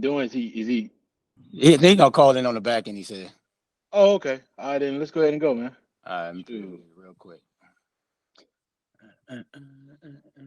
doing? Is he? They gonna call in on the back end. He said, Oh, okay. All right, then let's go ahead and go, man. let me put it in Shoot. here real quick. Uh, uh, uh, uh.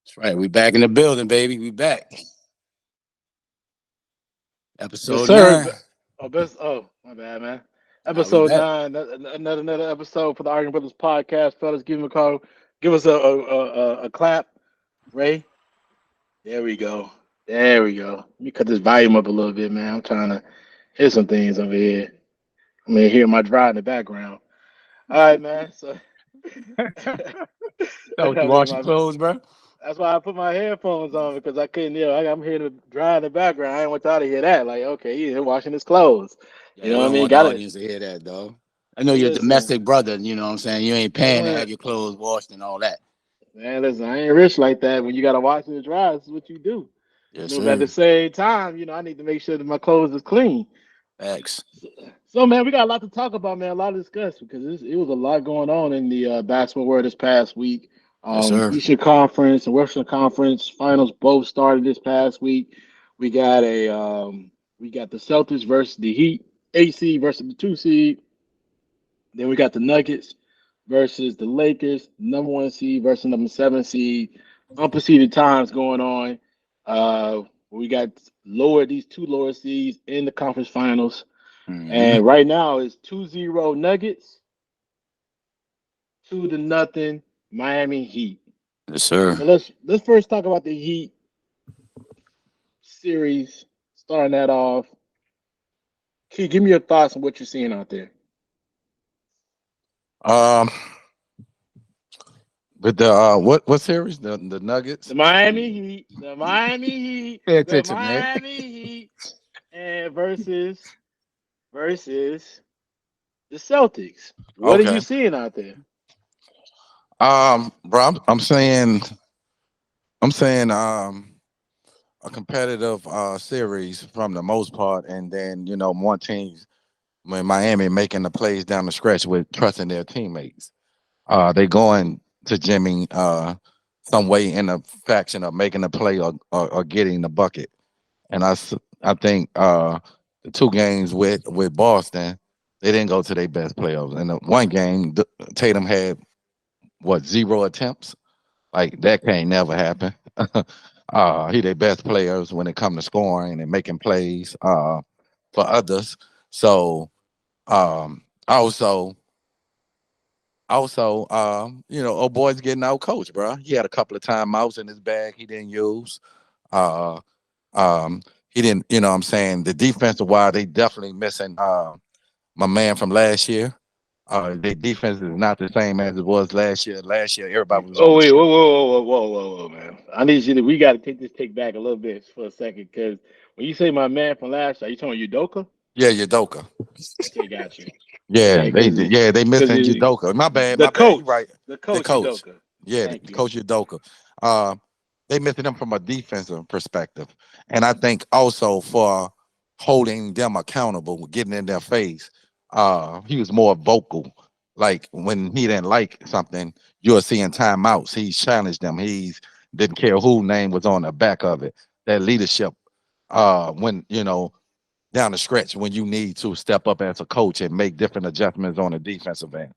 That's right. We back in the building, baby. We back. Yes, Episode sir. 9. Oh, best. Oh, my bad, man. Now we Episode back. 9. Another episode for the Arguing Brothers podcast, fellas. Give him a call. Give us a clap, Ray. There we go. There we go. Let me cut this volume up a little bit, man. I'm trying to hear some things over here. I mean, hear my drive in the background. All right, man. So, So you I mean, wash your clothes, bro? that's why I put my headphones on because I couldn't hear. I'm hearing the dry in the background. I didn't want y'all to hear that. Like, okay, he's here washing his clothes. You Yeah, know we what I don't mean? want the Got it. audience to hear that, dog. I know you're a Listen, domestic brother, you know what I'm saying? You ain't paying to man, have your clothes washed and all that. man, listen. I ain't rich like that. When you got to wash and dry, this is what you do. Yes, But at the sir. same time, I need to make sure that my clothes is clean. Facts. So, man, we got a lot to talk about, man. A lot to discuss because it was a lot going on in the basketball world this past week. Yes, sir. Eastern Conference and Western Conference finals both started this past week. We got we got the Celtics versus the Heat, 8 seed versus the 2 seed. Then we got the Nuggets versus the Lakers, number 1 seed versus number 7 seed. Unprecedented times going on. We got these two lower seeds in the conference finals. Mm-hmm. And right now it's 2-0 Nuggets, 2-0 Miami Heat. Yes, sir. So let's first talk about the Heat series. Starting that off. Key, give me your thoughts on what you're seeing out there. Um, with the what series? The Nuggets. The Miami Heat, the Miami Heat, Pay the attention, man. Miami Heat, and versus the Celtics. What are you Okay. seeing out there? Bro, I'm saying a competitive series from the most part, and then one team when Miami making the plays down the stretch with trusting their teammates. They going to Jimmy some way in the faction of making a play or getting the bucket. And I think the two games with Boston, they didn't go to their best playoffs. In the one game, Tatum had what 0 attempts. Like that can't never happen. He their best players when it come to scoring and making plays for others. So also old boy's getting out coach, bro. He had a couple of timeouts in his bag he didn't use. Uh he didn't, what I'm saying, the defensive wise, they definitely missing my man from last year. Their defense is not the same as it was last year. Last year, everybody was on Oh the wait, trip. whoa, man! I need you to. We got to take this take back a little bit for a second, because when you say my man from last year, you talking about Udoka? Yeah, Udoka. Okay, got you. Yeah, Okay, they because missing Udoka. My the bad. You coach, right. the The coach coach. Udoka. Yeah, the Thank you. coach Udoka. Uh, they missing them from a defensive perspective, and I think also for holding them accountable, getting in their face. He was more vocal. Like when he didn't like something, you're seeing timeouts. He challenged them. He's didn't care who name was on the back of it. That leadership. When down the stretch when you need to step up as a coach and make different adjustments on the defensive end.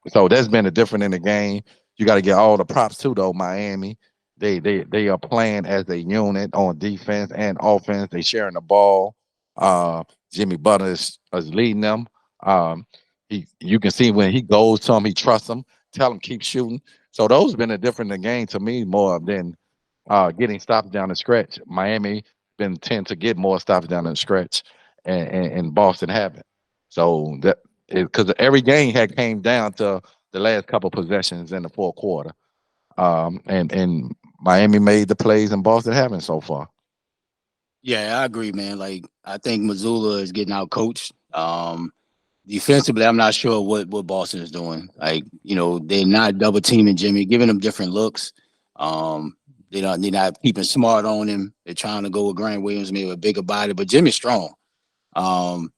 So that's been a different in the game. you got to get all the props too, though. Miami, they are playing as a unit on defense and offense. They sharing the ball. Uh, Jimmy Butler is leading them. Um, you can see when he goes to him, he trusts him. Tell him keep shooting. So those been a different game to me more than getting stops down the stretch. Miami been tend to get more stops down the stretch, and Boston haven't. So that because every game had came down to the last couple possessions in the fourth quarter. And Miami made the plays and Boston haven't so far. Yeah, I agree, man. Like I think Missoula is getting out coached. Defensively, I'm not sure what Boston is doing. Like, they're not double teaming Jimmy, giving him different looks. They're not keeping smart on him. They're trying to go with Grant Williams, maybe a bigger body, but Jimmy's strong. Um,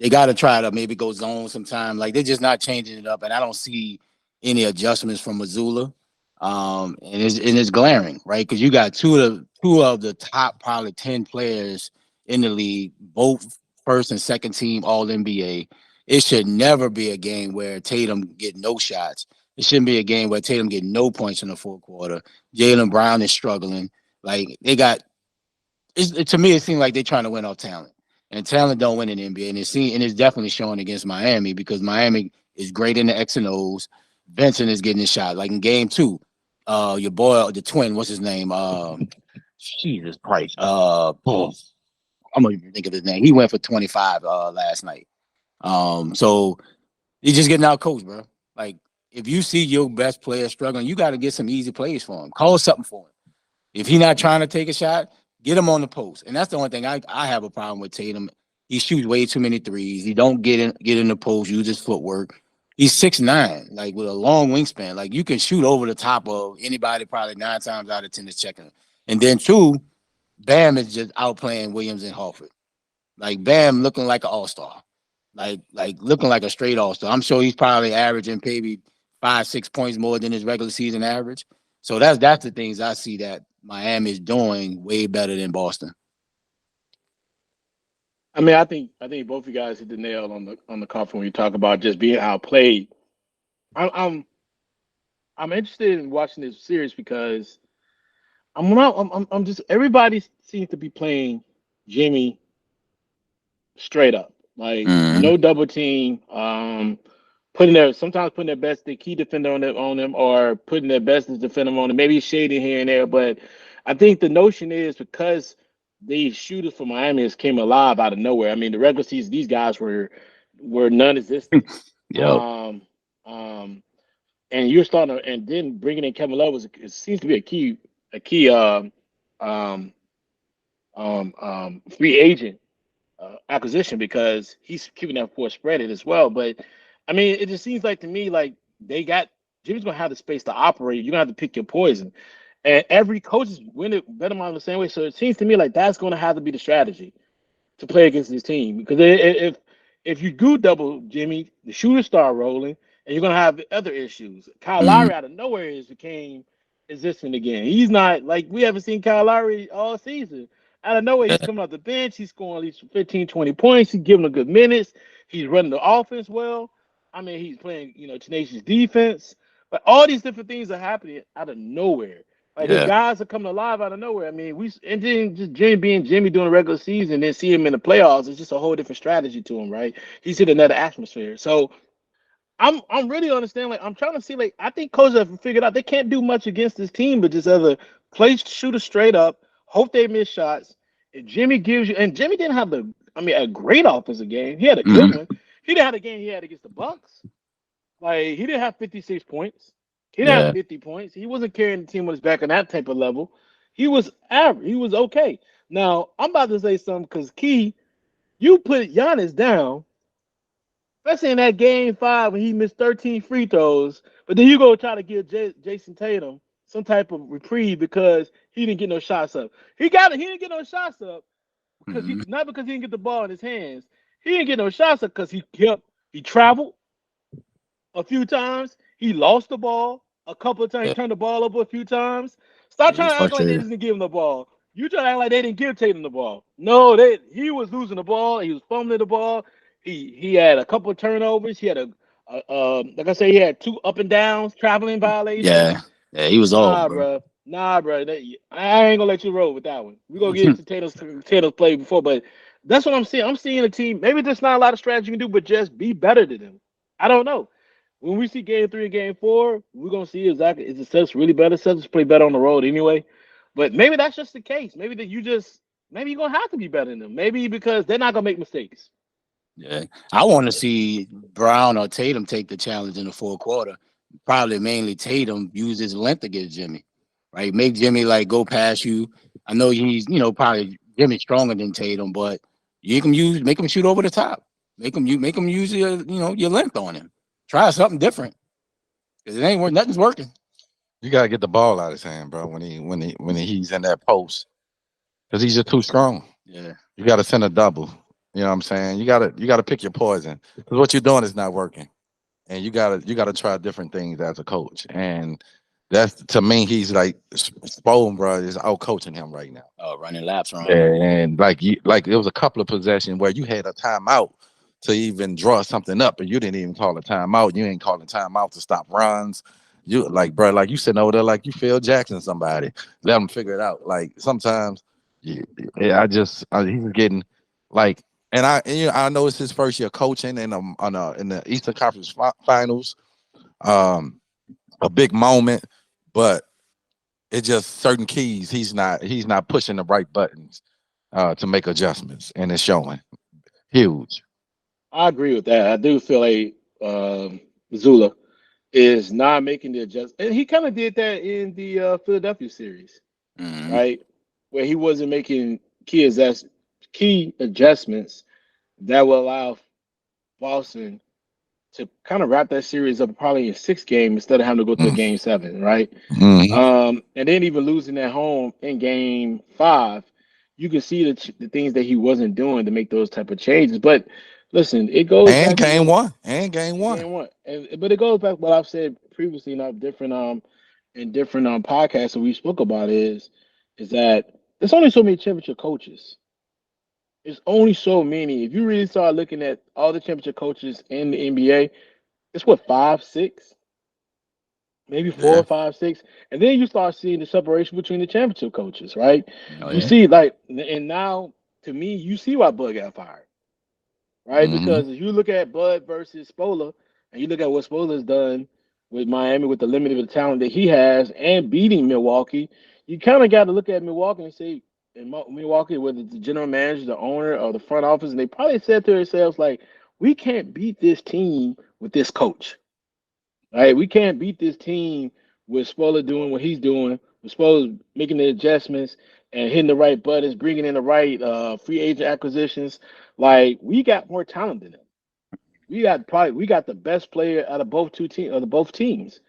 they got to try to maybe go zone sometime. Like they're just not changing it up, and I don't see any adjustments from Missoula. And it's glaring, right? Because you got two of the top probably 10 players in the league, both first and second team All NBA. It should never be a game where Tatum get no shots. It shouldn't be a game where Tatum get no points in the fourth quarter. Jaylen Brown is struggling. Like they got to me, it seems like they're trying to win off talent, and talent don't win in the NBA. And it's definitely showing against Miami because Miami is great in the X and O's. Vincent is getting a shot. Like in game two, your boy, the twin, what's his name? Jesus Christ. I'm gonna even think of his name. He went for 25 last night. So he's just getting out coached, bro. Like if you see your best player struggling, you got to get some easy plays for him. Call something for him. If he's not trying to take a shot, get him on the post. And that's the only thing I have a problem with Tatum. He shoots way too many threes. He don't get in the post, use his footwork. He's 6'9", like with a long wingspan. Like you can shoot over the top of anybody probably 9 times out of 10 is checking. And then two, Bam is just outplaying Williams and Horford. Like Bam looking like an all-star. Like looking like a straight all-star. I'm sure he's probably averaging maybe 5-6 points more than his regular season average. So that's the things I see that Miami is doing way better than Boston. I mean, I think both you guys hit the nail on the coffin when you talk about just being outplayed. I'm I'm I'm interested in watching this series because I'm just everybody seems to be playing Jimmy straight up, like Mm-hmm. no double team. Putting their sometimes putting their best the key defender on them or putting their best to defend them on them. Maybe shading here and there, but I think the notion is because these shooters from Miami has came alive out of nowhere. I mean, the regular season these guys were non-existent. Yep. Um, um, and you're starting to, and then bringing in Kevin Love was it seems to be a key um, free agent acquisition because he's keeping that floor spreaded as well. But I mean, it just seems like to me like they got Jimmy's gonna have the space to operate. You're gonna have to pick your poison, and every coach is winning better mind the same way. So it seems to me like that's gonna have to be the strategy to play against this team because if you do double Jimmy, the shooters start rolling, and you're gonna have other issues. Kyle Mm-hmm. Lowry out of nowhere has became existent again. He's not like we haven't seen Kyle Lowry all season. Out of nowhere, Yeah. he's coming off the bench. He's scoring at least 15, 20 points. He's giving them good minutes. He's running the offense well. I mean, he's playing, tenacious defense. But all these different things are happening out of nowhere. Like the Yeah. guys are coming alive out of nowhere. I mean, we and then just Jimmy being Jimmy during the regular season, then see him in the playoffs. It's just a whole different strategy to him, right? He's hit another atmosphere. So I'm really understanding. Like I'm trying to see. Like I think coaches have figured out they can't do much against this team, but just either play shooters straight up, hope they miss shots. And Jimmy gives you, and Jimmy didn't have a great offensive game. He had a good Mm-hmm. one. He didn't have the game he had against the Bucks. Like he didn't have 56 points. He didn't have Yeah. 50 points. He wasn't carrying the team on his back on that type of level. He was average. He was okay. Now I'm about to say something because Key, you put Giannis down, especially in that game 5 when he missed 13 free throws. But then you go try to give Jason Tatum some type of reprieve because he didn't get no shots up. He didn't get no shots up because he Mm-hmm. not because he didn't get the ball in his hands. He didn't get no shots up because he traveled a few times. He lost the ball a couple of times. He Yeah. turned the ball over a few times. Stop Yeah. trying He's to act like they frustrated. didn't give him the ball. You try to act like they didn't give Tatum the ball. No, he was losing the ball. He was fumbling the ball. He had a couple of turnovers. He had Like I said, he had two up and downs, traveling violations. Yeah, yeah, he was off, Nah, bro. bro. Nah, bro. I ain't gonna let you roll with that one. We're gonna get into Tatum's play before, but that's what I'm seeing. I'm seeing a team. Maybe there's not a lot of strategy you can do, but just be better than them. I don't know. When we see game three and game four, we're gonna see exactly is the Celtics really better. Celtics play better on the road anyway. But maybe that's just the case. Maybe that you just maybe you're gonna have to be better than them. Maybe because they're not gonna make mistakes. Yeah, I want to see Brown or Tatum take the challenge in the fourth quarter. Probably mainly Tatum use his length against Jimmy, right? Make Jimmy like go past you. I know he's probably Jimmy stronger than Tatum, but you can make him shoot over the top. Make him use your length on him. Try something different because it ain't work. Nothing's working. You gotta get the ball out of his hand, bro. When he's in that post, because he's just too strong. Yeah, You gotta send a double. You know what I'm saying? You gotta pick your poison because what you're doing is not working, and you gotta try different things as a coach. And that's to me, he's like Spolen, bro, is out coaching him right now. running laps Yeah, wrong. and like there was a couple of possessions where you had a timeout to even draw something up, and you didn't even call a timeout. You ain't calling timeout to stop runs. You like, bro, like you sitting over there like you Phil Jackson, somebody. Let them figure it out. Like sometimes, yeah, he's getting like, I know it's his first year coaching in the Eastern Conference Finals, um, a big moment, but it's just certain keys he's not pushing the right buttons to make adjustments, and it's showing huge. I agree with that. I do feel like Zula is not making the adjust, and he kind of did that in the Philadelphia series, Hmm. right, where he wasn't making key adjustments that will allow Boston to kind of wrap that series up probably in six games instead of having to go to a game seven, right? Mm-hmm. And then even losing at home in game five, you can see the things that he wasn't doing to make those type of changes. But listen, it goes And back to game what one, and game in one. game one, and but it goes back to what I've said previously in different podcasts that we spoke about is that there's only so many championship coaches. There's only so many. If you really start looking at all the championship coaches in the NBA, it's what five, six, maybe Yeah. four, five, six, and then you start seeing the separation between the championship coaches, right? Oh You yeah. see, like, and now to me, you see why Bud got fired, right? Mm-hmm. Because if you look at Bud versus Spola, and you look at what Spola's done with Miami with the limited talent that he has and beating Milwaukee, you kind of got to look at Milwaukee and say, in Milwaukee, whether it's the general manager, the owner, or the front office, and they probably said to themselves, like, we can't beat this team with this coach. Right? We can't beat this team with Spoiler doing what he's doing, with Spoiler making the adjustments and hitting the right buttons, bringing in the right free agent acquisitions. Like we got more talent than them. We got the best player out of both teams.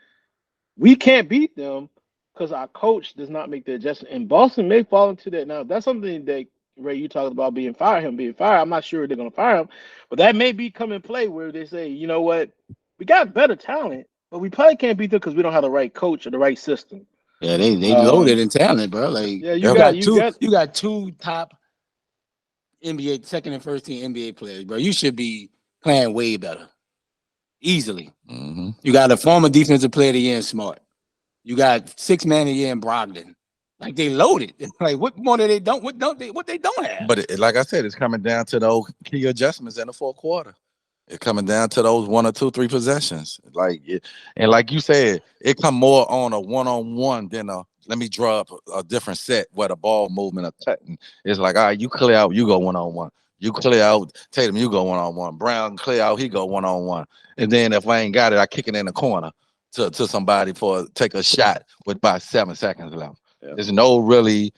We can't beat them because our coach does not make the adjustment. And Boston may fall into that. Now, that's something that Ray, you talked about being fired. I'm not sure they're going to fire him, but that may be come in play where they say, you know what, we got better talent, but we probably can't beat them because we don't have the right coach or the right system. Yeah, they loaded Um, in talent, bro. Like yeah, Yep. you got two top NBA second and first team NBA players, bro. You should be playing way better, easily. Mm-hmm. You got a former defensive player of the year in Smart. You got six man of the year in Brogdon. Like they loaded. Like what more do they don't what they don't have? But like I said, it's coming down to those key adjustments in the fourth quarter. It's coming down to those one or two, three possessions. And like you said, it come more on a one-on-one than a let me draw up a different set where the ball movement or cutting. It's like, all right, you clear out, you go one-on-one. You clear out Tatum, you go one-on-one. Brown clear out, he go one-on-one. And then if I ain't got it, I kick it in the corner to somebody for take a shot with about 7 seconds left. Yeah. There's no really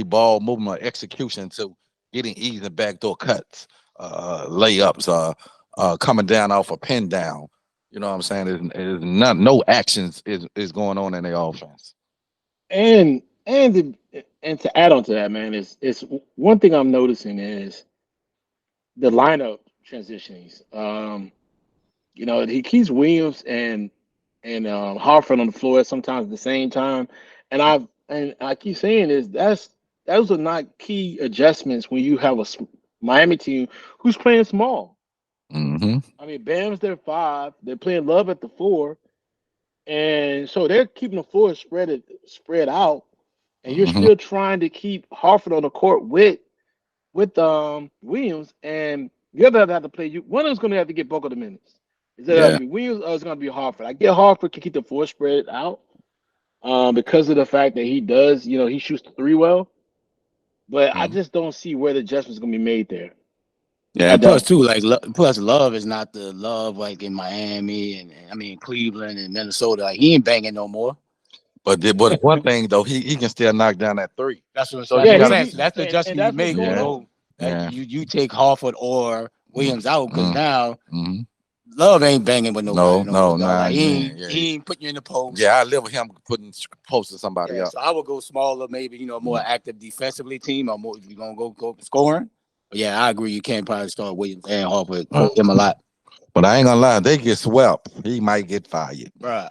ball movement or execution to getting easy backdoor cuts, layups, coming down off a pin down. You know what I'm saying? No actions is going on in the offense. and to add on to that, man, is one thing I'm noticing is the lineup transitionings. He keeps Williams and Hartford on the floor sometimes at the same time, and I keep saying is those are not key adjustments when you have Miami team who's playing small. Mm-hmm. I mean, Bam's their 5. They're playing Love at the 4, and so they're keeping the floor spread out. And you're Mm-hmm. still trying to keep Hartford on the court with Williams, and the other have to play you. One of them's going to have to get both of the minutes. Is that going to Yeah. be Williams or is it going to be Hartford? I get Hartford can keep the floor spread out because of the fact that he does, he shoots the three well. But I Mhm. just don't see where the adjustment's going to be made there. Yeah, I and plus don't. too, like plus Love is not the Love like in Miami and I mean Cleveland and Minnesota. Like he ain't banging no more. But one thing though, he can still knock down that three. So That's you Yeah, what I'm gotta saying. So that's the and adjustment you that's what's make. You going yeah, know, on. that yeah. you take Harford or Williams out because Mm, now mm. Love ain't banging with nobody No, no more, no, dog. nah, Like yeah, yeah. he ain't putting you in the post. Yeah, I live with him putting posting somebody Yeah, up. so I would go smaller, maybe more Mm. active defensively team, or more if you're gonna go scoring. But yeah, I agree. You can't probably start Williams and Harper. Coach them a lot, But I ain't gonna lie, they get swept. He might get fired. bro.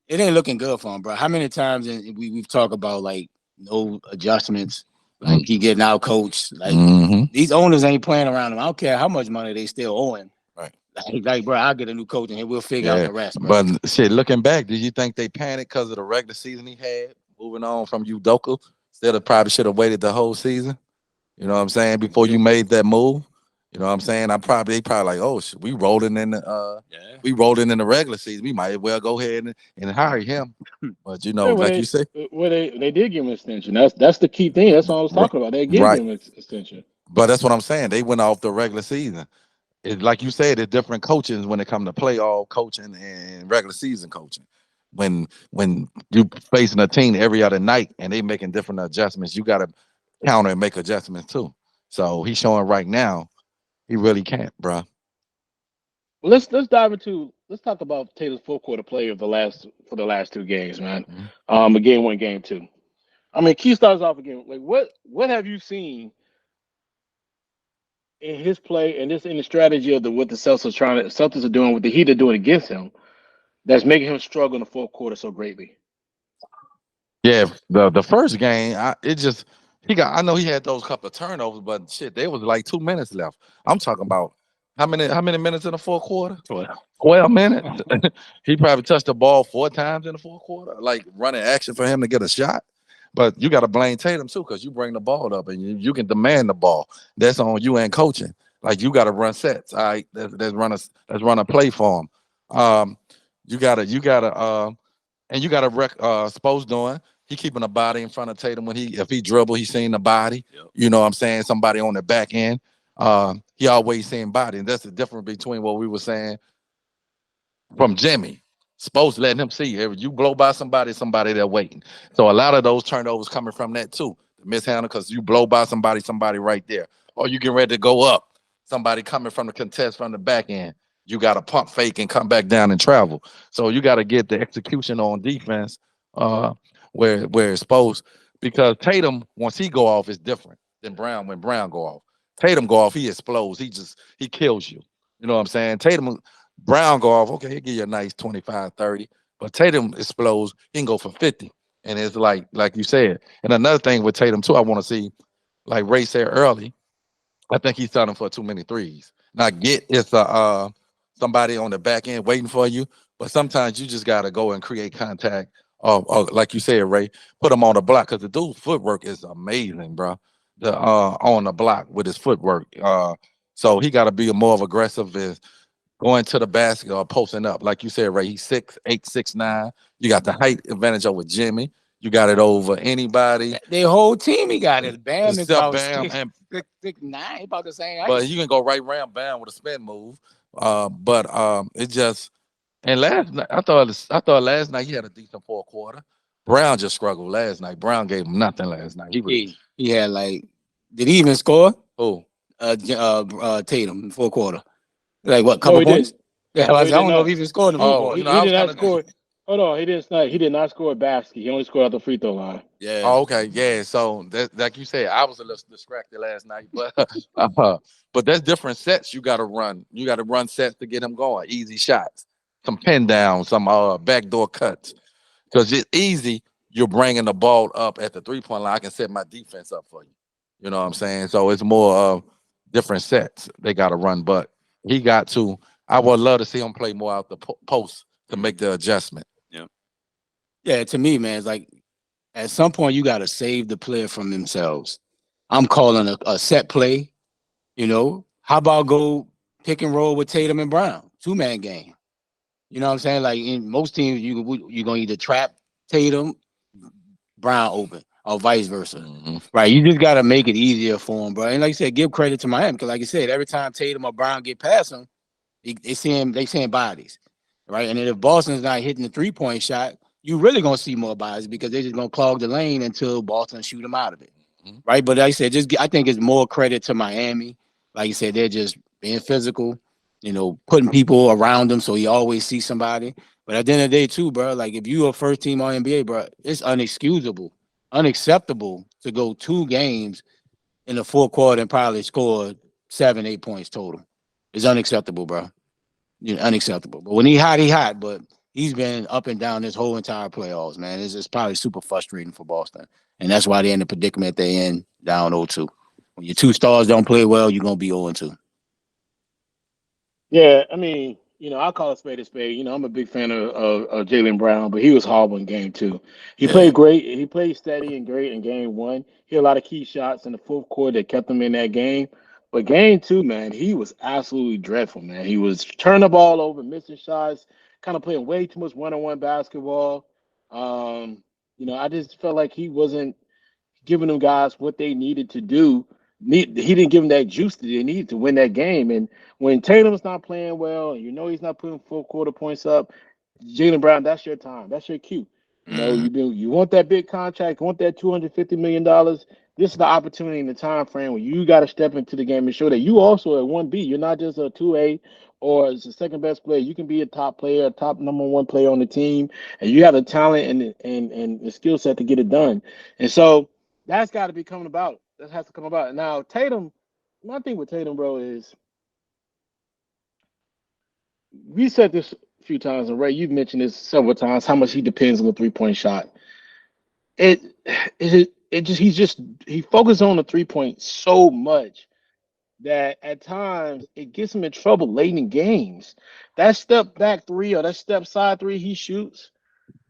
It ain't looking good for him, bro. How many times we've talked about like no adjustments, like Mm. he getting out coached, like Mm-hmm. these owners ain't playing around him. I don't care how much money they still owing. Right. Like, bro, I'll get a new coach and we'll figure out Yeah. the rest, bro. But shit, looking back, do you think they panicked because of the regular season he had? Moving on from Udoka, instead of probably should have waited the whole season. You know what I'm saying? Before you made that move. You know what I'm saying? They probably like, oh shit, Yeah. we rolling in the regular season. We might as well go ahead and hire him. But Yeah, like you say, they did give him an extension. That's the key thing. That's what I was r- talking about. They did right. give him an extension. But that's what I'm saying. They went off the regular season. It's like you said, it's different coaches when it comes to playoff coaching and regular season coaching. When you facing a team every other night and they making different adjustments, you gotta counter and make adjustments too. So he's showing right now he really can't, bro. Well, let's talk about Taylor's fourth quarter play of the last 2 games, man. Mhm. A game one, game two. I mean, Key starts off again. Like, what have you seen in his play and this in the strategy of what the Celtics are doing, what the Heat are doing against him, that's making him struggle in the fourth quarter so greatly? Yeah, the first game, it just he got. I know he had those couple of turnovers, but shit, there was like 2 minutes left. I'm talking about how many minutes in the fourth quarter? 12 minutes. He probably touched the ball 4 times in the fourth quarter, like running action for him to get a shot. But you got to blame Tatum too, because you bring the ball up and you can demand the ball. That's on you and coaching. Like you got to run sets. All right, let's run a play for him. You got to Spo's doing. He keeping a body in front of Tatum when if he dribble, he seen the body. Yep. You know what I'm saying? Somebody on the back end. He always seeing body, and that's the difference between what we were saying from Jimmy. Supposed to letting him see if you blow by somebody they're waiting. So a lot of those turnovers coming from that too. The mishandle because you blow by somebody right there. Or you get ready to go up. Somebody coming from the contest from the back end. You got to pump fake and come back down and travel. So you got to get the execution on defense uh where it's supposed because Tatum, once he go off, is different than Brown when Brown go off. Tatum go off, he explodes. He kills you. You know what I'm saying? Tatum Brown go off, okay, he'll give you a nice 25, 30. But Tatum explodes, he can go for 50. And it's like you said. And another thing with Tatum, too, I want to see, like Ray said early, I think he's selling for too many threes. Now get it's somebody on the back end waiting for you, but sometimes you just gotta go and create contact. Or like you said, Ray, put him on the block because the dude's footwork is amazing, bro. The on the block with his footwork. So he got to be more of aggressive going to the basket or posting up. Like you said, Ray, he's 6'8", 6'9". You got the height advantage over Jimmy. You got it over anybody. Their whole team, he got it. Bam is Except about Bam, and 6'9", about the same height. but you can go right round Bam with a spin move. But it just and last night I thought last night he had a decent fourth quarter. Brown just struggled last night. Brown gave him nothing last night. He had like, did he even score? Oh Tatum in fourth quarter. Like what? No, Couple he points? didn't. Yeah, No, I he did don't know if not. he even scored in the fourth oh quarter. He I did was not kind of score. Hold on, he didn't snipe. He did not score a basket. He only scored at the free throw line. Yeah. oh, okay, yeah. So that like you said, I was a little distracted last night, but but that's different sets you got to run. You got to run sets to get him going. Easy shots, some pin downs, some backdoor cuts. Because it's easy. You're bringing the ball up at the 3-point line. I can set my defense up for you. You know what I'm saying? So it's more of different sets they got to run. But he got to. I would love to see him play more out the post to Mm. make the adjustment. Yeah. Yeah, to me, man, it's like at some point you got to save the player from themselves. I'm calling a set play. How about go pick and roll with Tatum and Brown, 2-man game. You know what I'm saying? Like in most teams, you're gonna either trap Tatum, Brown open, or vice versa. Mhm. Right? You just gotta make it easier for them, bro. And like I said, give credit to Miami because, like I said, every time Tatum or Brown get past them, they seeing bodies, right? And then if Boston's not hitting the 3-point shot, you really gonna see more bodies because they're just gonna clog the lane until Boston shoot them out of it, Mhm. right? But like I said, I think it's more credit to Miami. Like you said, they're just being physical, putting people around them so he always sees somebody. But at the end of the day, too, bro, like if you a first team All NBA, bro, it's unacceptable to go 2 games in the fourth quarter and probably score 7, 8 points total. It's unacceptable, bro. Unacceptable. But when he hot, he hot. But he's been up and down this whole entire playoffs, man. It's probably super frustrating for Boston. And that's why they're in the predicament they're in down 0-2. When your 2 stars don't play well, you're gonna be 0-2. Yeah, I mean, I call it spade a spade. I'm a big fan of Jalen Brown, but he was horrible in game two. He Yeah. played great. He played steady and great in game one. He had a lot of key shots in the fourth quarter that kept him in that game. But game two, man, he was absolutely dreadful, man. He was turning the ball over, missing shots, kind of playing way too much one-on-one basketball. Um, I just felt like he wasn't giving them guys what they needed to do. He didn't give them that juice that they needed to win that game. And when Tatum's not playing well, and he's not putting full quarter points up, Jalen Brown, that's your time. That's your cue. Mm-hmm. You want that big contract, you want that $250 million. This is the opportunity in the time frame where you got to step into the game and show that you also at 1B. You're not just a 2A or as the second best player. You can be a top player, a top number one player on the team, and you have the talent and the skill set to get it done. And so that's got to be coming about. That has to come about. Now, Tatum, my thing with Tatum, bro, is we said this a few times, and Ray, you've mentioned this several times, how much he depends on the 3-point shot. It, it just he focuses on the 3-point so much that at times it gets him in trouble late in games. That step back three or that step side three he shoots,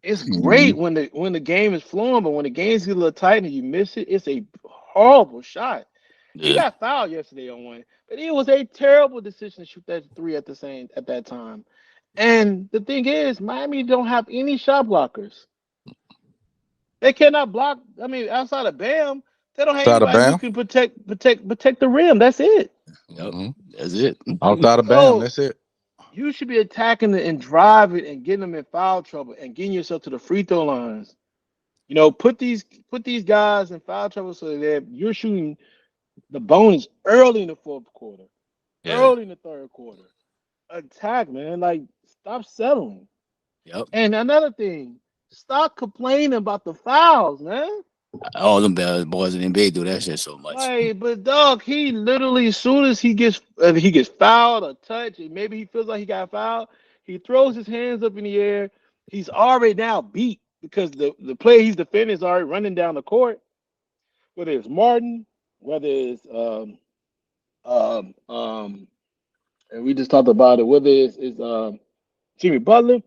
it's Mm-hmm. great when the game is flowing, but when the games get a little tight and you miss it, it's a horrible shot. He Yeah. got fouled yesterday on one, but it was a terrible decision to shoot that three at that time. And the thing is, Miami don't have any shot blockers. They cannot block. I mean, outside of Bam, they don't have Outside of anybody who Bam. can protect the rim. That's it. Yep. Hmm. That's it. Outside of Bam, So that's it. you should be attacking it and driving and getting them in foul trouble and getting yourself to the free throw lines. Put these guys in foul trouble so that you're shooting the bonus early in the fourth quarter, Yeah. early in the third quarter. Attack, man. Like, stop settling. Yep. And another thing, stop complaining about the fouls, man. All them bad boys in the NBA do that shit so much. Like, but dog, he literally, as soon as he gets fouled or touched, and maybe he feels like he got fouled, he throws his hands up in the air. He's already now beat because the player he's defending is already running down the court. Whether it's Martin, whether it's um, um, and we just talked about it. Whether it's Jimmy Butler,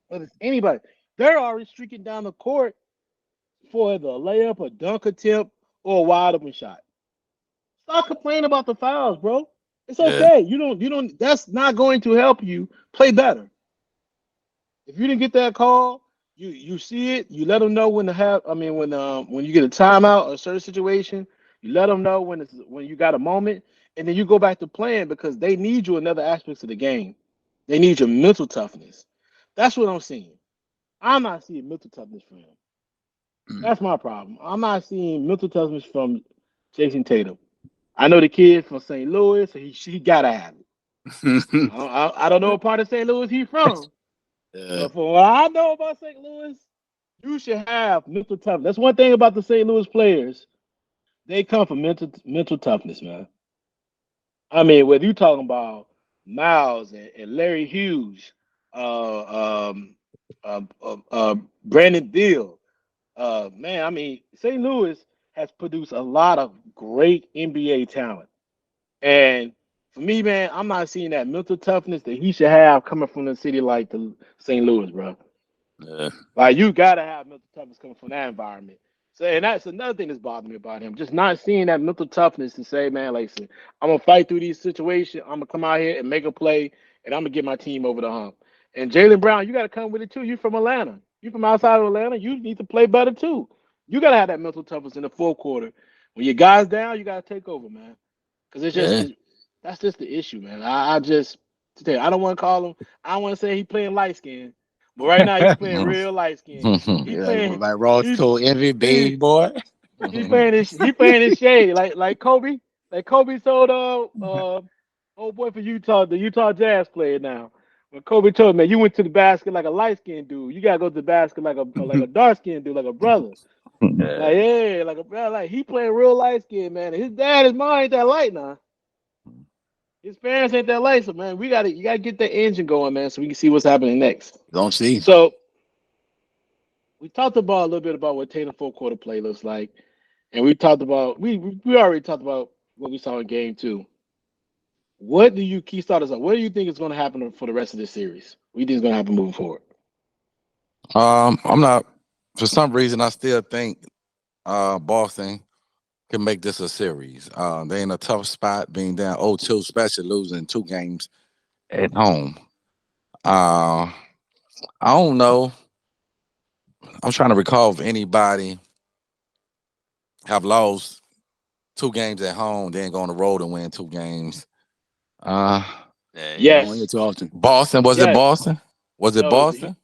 whether it's anybody, they're already streaking down the court for the layup, a dunk attempt, or a wide open shot. Stop complaining about the fouls, bro. It's Yeah. okay. You don't. That's not going to help you play better. If you didn't get that call, you see it. You let them know when to have. I mean, when you get a timeout or a certain situation, you let them know when you got a moment, and then you go back to playing because they need you in other aspects of the game. They need your mental toughness. That's what I'm seeing. I'm not seeing mental toughness from him. That's my problem. I'm not seeing mental toughness from Jason Tatum. I know the kid from St. Louis, so he gotta have it. I don't know what part of St. Louis he's from, Yeah. but from what I know about St. Louis, you should have mental toughness. That's one thing about the St. Louis players. They come from mental toughness, man. I mean, whether you talking about Miles and Larry Hughes, uh, Brandon Beal, man, I mean, St. Louis has produced a lot of great NBA talent. And For me, man, I'm not seeing that mental toughness that he should have coming from the city like the St. Louis, bro. Yeah. Like you gotta have mental toughness coming from that environment. So, and that's another thing that's bothering me about him. Just not seeing that mental toughness to say, man, like, listen, I'm gonna fight through these situations. I'm gonna come out here and make a play, and I'm gonna get my team over the hump. And Jaylen Brown, you gotta come with it too. You from Atlanta. You from outside of Atlanta. You need to play better too. You gotta have that mental toughness in the fourth quarter. When your guys down, you gotta take over, man. Because Yeah. that's just the issue, man. I just to tell you, I don't want to call him. I don't want to say he playing light skin, but right now he's playing real light skin. He Yeah, playing like Ross he told Envy, he big boy. he playing his shade like Kobe. Like Kobe told old boy for Utah, the Utah Jazz player now. When Kobe told him, man, you went to the basket like a light skinned dude. You gotta go to the basket like a dark skinned dude, like a brother. Yeah. Like yeah, like a brother. Like he playing real light skin, man. And his dad, his mom ain't that light now. His parents ain't that light, so man, you gotta get that engine going, man, so we can see what's happening next. Don't see. So we talked about a little bit about what Tatum full quarter play looks like, and we talked about we already talked about what we saw in game two. What do you key starters up? What do you think is going to happen for the rest of this series? What do you think is going to happen moving forward? I'm not. For some reason, I still think Boston can make this a series. They in a tough spot, being down 0-2, especially losing 2 games at home. Uh, I don't know. I'm trying to recall if anybody have lost 2 games at home, then go on the road and win 2 games. Uh, Yeah, you don't hear Yes, too often. Boston, was it yes. Boston? Was it No, it was Boston? the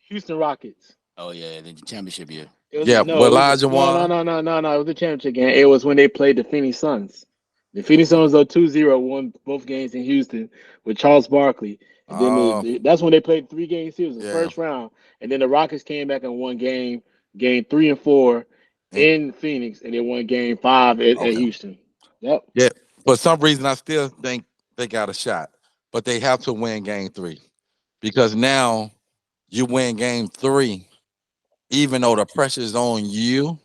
Houston Rockets. Oh yeah, the championship year. It was Yeah, no, well, it was Elijah won. no. It was the championship game. It was when they played the Phoenix Suns. The Phoenix Suns though 2-0 won both games in Houston with Charles Barkley. And then Oh, that's when they played 3 game series, the yeah. first round. And then the Rockets came back and won game 3 and 4 And- in Phoenix, and they won game 5 at Okay. Houston. Yep. Yeah. For some reason, I still think they got a shot, but they have to win game 3 because now you win game 3, even though the pressure is on you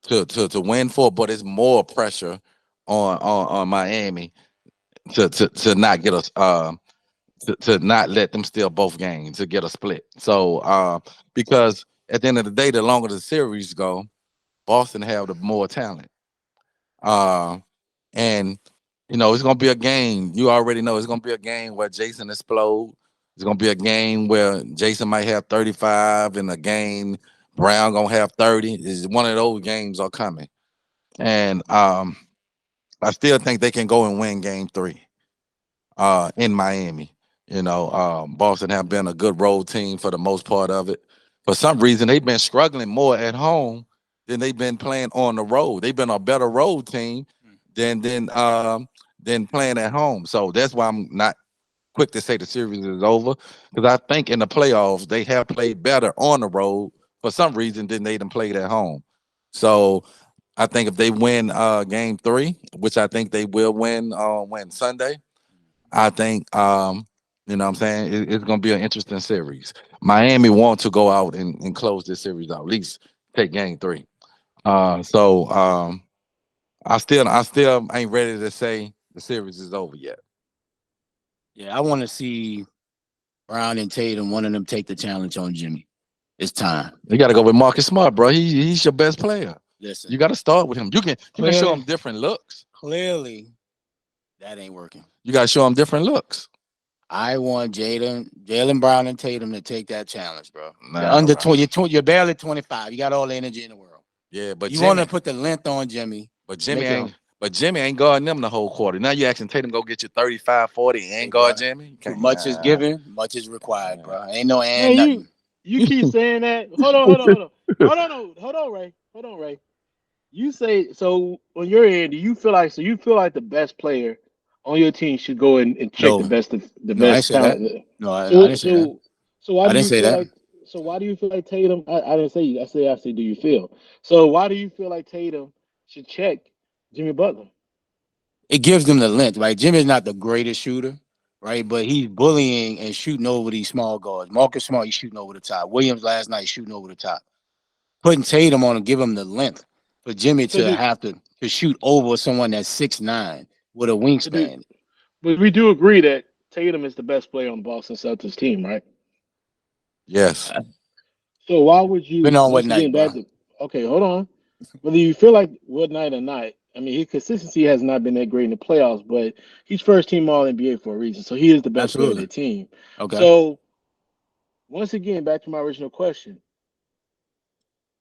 to win for, but it's more pressure on Miami to not get us to not let them steal both games to get a split. So because at the end of the day, the longer the series go, Boston have the more talent. Uh, and it's gonna be a game. You already know it's gonna be a game where Jason explode. It's gonna be a game where Jason might have 35 in a game. Brown gonna have 30. Is one of those games are coming. And I still think they can go and win game 3 in Miami. Boston have been a good road team for the most part of it. For some reason, they've been struggling more at home than they've been playing on the road. They've been a better road team than playing at home. So that's why I'm not quick to say the series is over, because I think in the playoffs they have played better on the road for some reason than they done played at home. So I think if they win game 3, which I think they will win Sunday, I think what I'm saying, it's gonna be an interesting series. Miami want to go out and close this series out, at least take game 3. So I still ain't ready to say the series is over yet. Yeah, I want to see Brown and Tatum, one of them take the challenge on Jimmy. It's time. You got to go with Marcus Smart, bro. He's your best player. Listen, You got to start with him. You can show him different looks. clearly that ain't working. You got to show him different looks. I want Jaylen Brown and Tatum to take that challenge, bro. You're Nah, under bro. 20, you're barely 25. You got all the energy in the world. Yeah, but You want Jimmy, to put the length on Jimmy. but Jimmy Make it ain't. But Jimmy ain't guarding them the whole quarter. Now you asking Tatum go get you 35, 40 and Hey, guard bro. Jimmy? You can't, Much is given, much is required, nah. bro. Ain't no Man, and nothing. you keep saying that. Hold on, Ray. You say so on your end. Do you feel like the best player on your team should go and check No, the no, I best say that. talent? No, I So didn't say that. why I do didn't you say feel that. like Tatum? I didn't say you. I say do you feel? So why do you feel like Tatum should check Jimmy Butler? It gives them the length, right? Jimmy's not the greatest shooter, right? But he's bullying and shooting over these small guards. Marcus Smart, he's shooting over the top. Williams last night shooting over the top. Putting Tatum on and give him the length for Jimmy So to do have to shoot over someone that's 6'9" with a so do wingspan. But we do agree that Tatum is the best player on the Boston Celtics team, right? Yes. So why would Been you on what once night, again bro? back to okay, hold on. Whether you feel like what night or not, I mean his consistency has not been that great in the playoffs, but he's first team all NBA for a reason. So he is the best player on Absolutely. their team. Okay. So once again, back to my original question.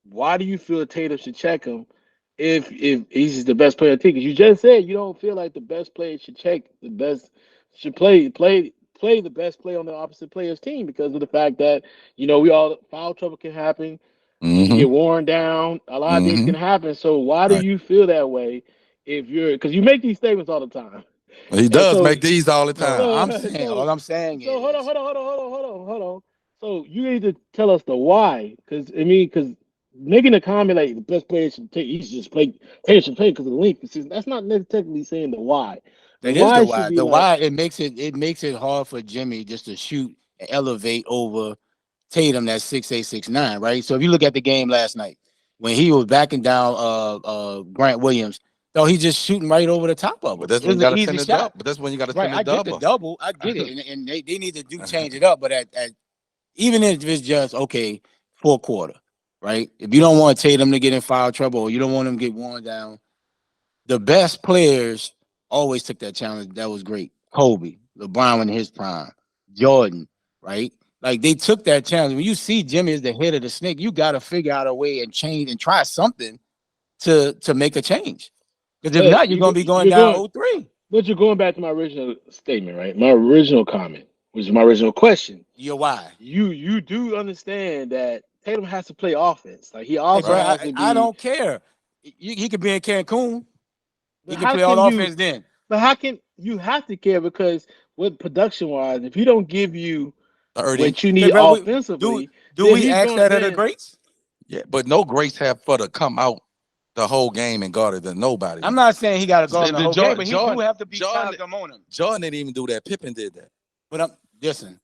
Why do you feel Tatum should check him if he's the best player on the team? Because you just said you don't feel like the best player should check the best should play the best player on the opposite player's team because of the fact that we all foul trouble can happen. You can Mm-hmm. get worn down. A lot of things Mm-hmm. can happen. So why do Right. you feel that way if you're because you make these statements all the time, Well, he and does so make these all the Bro, time. I'm so saying all so I'm saying so hold on, is hold on, hold on, hold on, hold on, hold on. So you need to tell us the why, because making a comment like the best player should take, he should just play, player should play because of the length. That's not necessarily saying the why. The that is the why should why. be The like, why it makes it hard for Jimmy just to shoot and elevate over Tatum that's 6'8", 6'9", right? So if you look at the game last night when he was backing down Grant Williams, though he's just shooting right over the top of But him. that's It when was you an gotta easy send it up. shot. But that's when you gotta Right. send I it get the double. double. I get it. And they need to do change it up. But at even if it's just okay, full quarter, right? If you don't want Tatum to get in foul trouble or you don't want him to get worn down, the best players always took that challenge. That was great. Kobe, LeBron in his prime, Jordan, right? Like they took that challenge. When you see Jimmy as the head of the snake, you got to figure out a way and change and try something to make a change. Because if but not, you're gonna be going you're down going, 0-3. but you're going back to my original statement, right? My original comment, which is my original question. You're why? You do understand that Tatum has to play offense. Like he Hey, also bro, Right. has to I be. don't care. He could be in Cancun. He But can how play all can you? offense then. But how can you have to care because with production wise, if he don't give you 30. what you Okay, need bro. Do offensively, do then we he's ask going that of the then. greats? Yeah. But no greats have for to come out the whole game and guard it than nobody, I'm man. not saying he got to go in the The whole game, Jordan, but he do Jordan, have to be Jordan, times them on him. Jordan didn't even do that. Pippen did that. But I'm listen.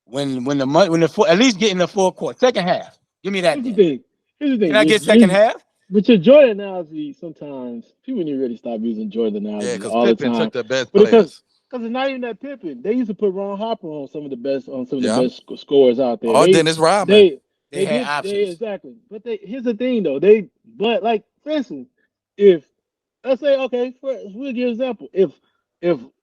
When the at least get in the full court, second half. Give me that Here's the then. thing. Here's the Can thing. I get second half? But your Jordan analogy, sometimes people need to really stop using Jordan Yeah, analogies because all the Pippen time. took the best But players. because it's not even that Pippen. They used to put Ron Harper on some of the Yeah. best scorers out there. Or Dennis Rodman. They had They options. exactly. But here's the thing though. But like for instance, if let's say okay, we'll give an example. If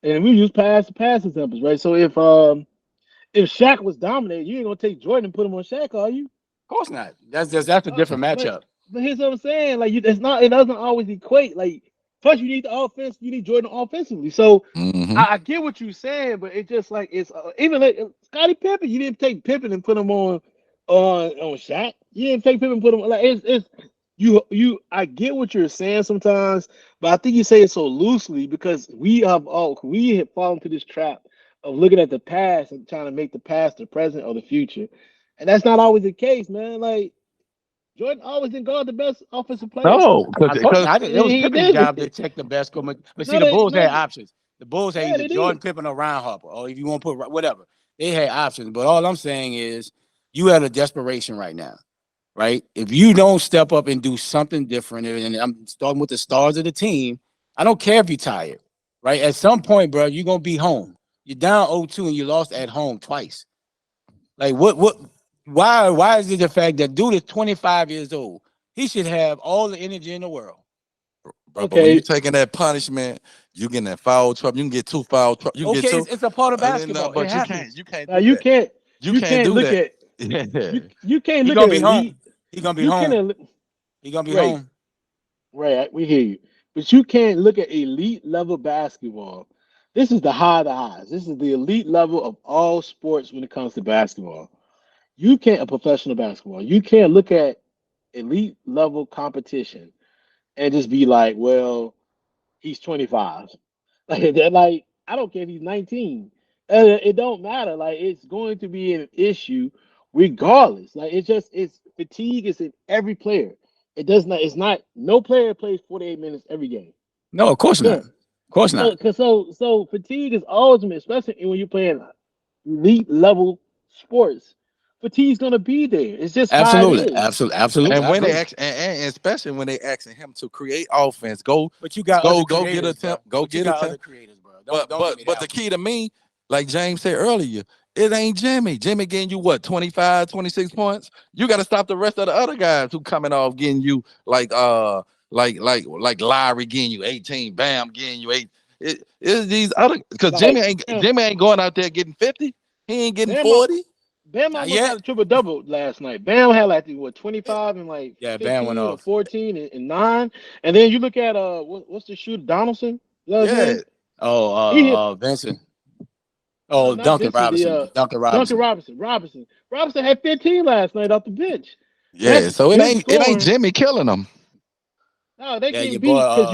and we use past examples, right? So if Shaq was dominated, you ain't gonna take Jordan and put him on Shaq, are you? Of course not. That's a Uh, different but matchup. but here's what I'm saying. Like it's not. It doesn't always equate. Like plus you need the offense. You need Jordan offensively. So Mm-hmm. I get what you're saying, but it's just like it's even like Scottie Pippen. You didn't take Pippen and put him on Shaq. You didn't take Pippen and put him like it's you. I get what you're saying sometimes, but I think you say it so loosely because we have fallen to this trap of looking at the past and trying to make the past the present or the future, and that's not always the case, man. Like. Jordan always didn't guard the best offensive players. No, I told you, because it was He Pippen's job to did. check the best. But see, No, the they Bulls no, had options. The Bulls had yeah, either they Jordan did. Pippen or Ryan Harper, or if you want to put whatever. They had options. But all I'm saying is you had a desperation right now, right? If you don't step up and do something different, and I'm starting with the stars of the team, I don't care if you're tired, right? At some point, bro, you're going to be home. You're down 0-2 and you lost at home twice. Like why is it the fact that dude is 25 years old? He should have all the energy in the world. but when you Okay, taking that punishment, you getting that foul trouble. You can get two foul trouble. You can get Okay, two. it's a part of No, basketball. It but happens. you can't now do that. You you can't can't do look that. at Yeah. you can't He look at gonna be home. elite. He gonna be You home. can't He gonna be right, home. right. We hear you, but you can't look at elite level basketball. This is the high of the highs. This is the elite level of all sports when it comes to basketball. You can't a professional basketball. You can't look at elite level competition and just be like, well, he's 25. Like they're like, I don't care if he's 19. It don't matter. Like it's going to be an issue regardless. Like it's fatigue is in every player. It does not. It's not. No player plays 48 minutes every game. No, of course not. None. Of course not. So fatigue is ultimate, especially when you're playing elite level sports. Fatigue's gonna be there. It's just how it Absolutely. is. Absolutely. Absolutely. And I when they agree. ask, and especially when they asking him to create offense, But you got other go get a creators, bro. temp, go But you get a got temp. other creators, bro. Don't give me But that the one. key to me, like James said earlier, it ain't Jimmy. Jimmy getting you what, 25, 26 points? You got to stop the rest of the other guys who coming off getting you like Lowry getting you 18, Bam getting you 8. It's these other because Like Jimmy ain't going out there getting 50. He ain't getting Bam, 40. Bam Not almost had yet. a triple double last night. Bam had like what 25 and like Yeah, Bam went 15 or off. 14 and 9. And then you look at what's the shooter Donaldson? Is that his Yeah, name? Oh, He hit Vincent. no, Oh, not Duncan Vincent. The Robinson. Duncan Duncan Robinson. Robinson had 15 last night off the bench. yeah. That's So good it ain't scoring. Jimmy killing them. No, they Yeah, your getting boy. beat because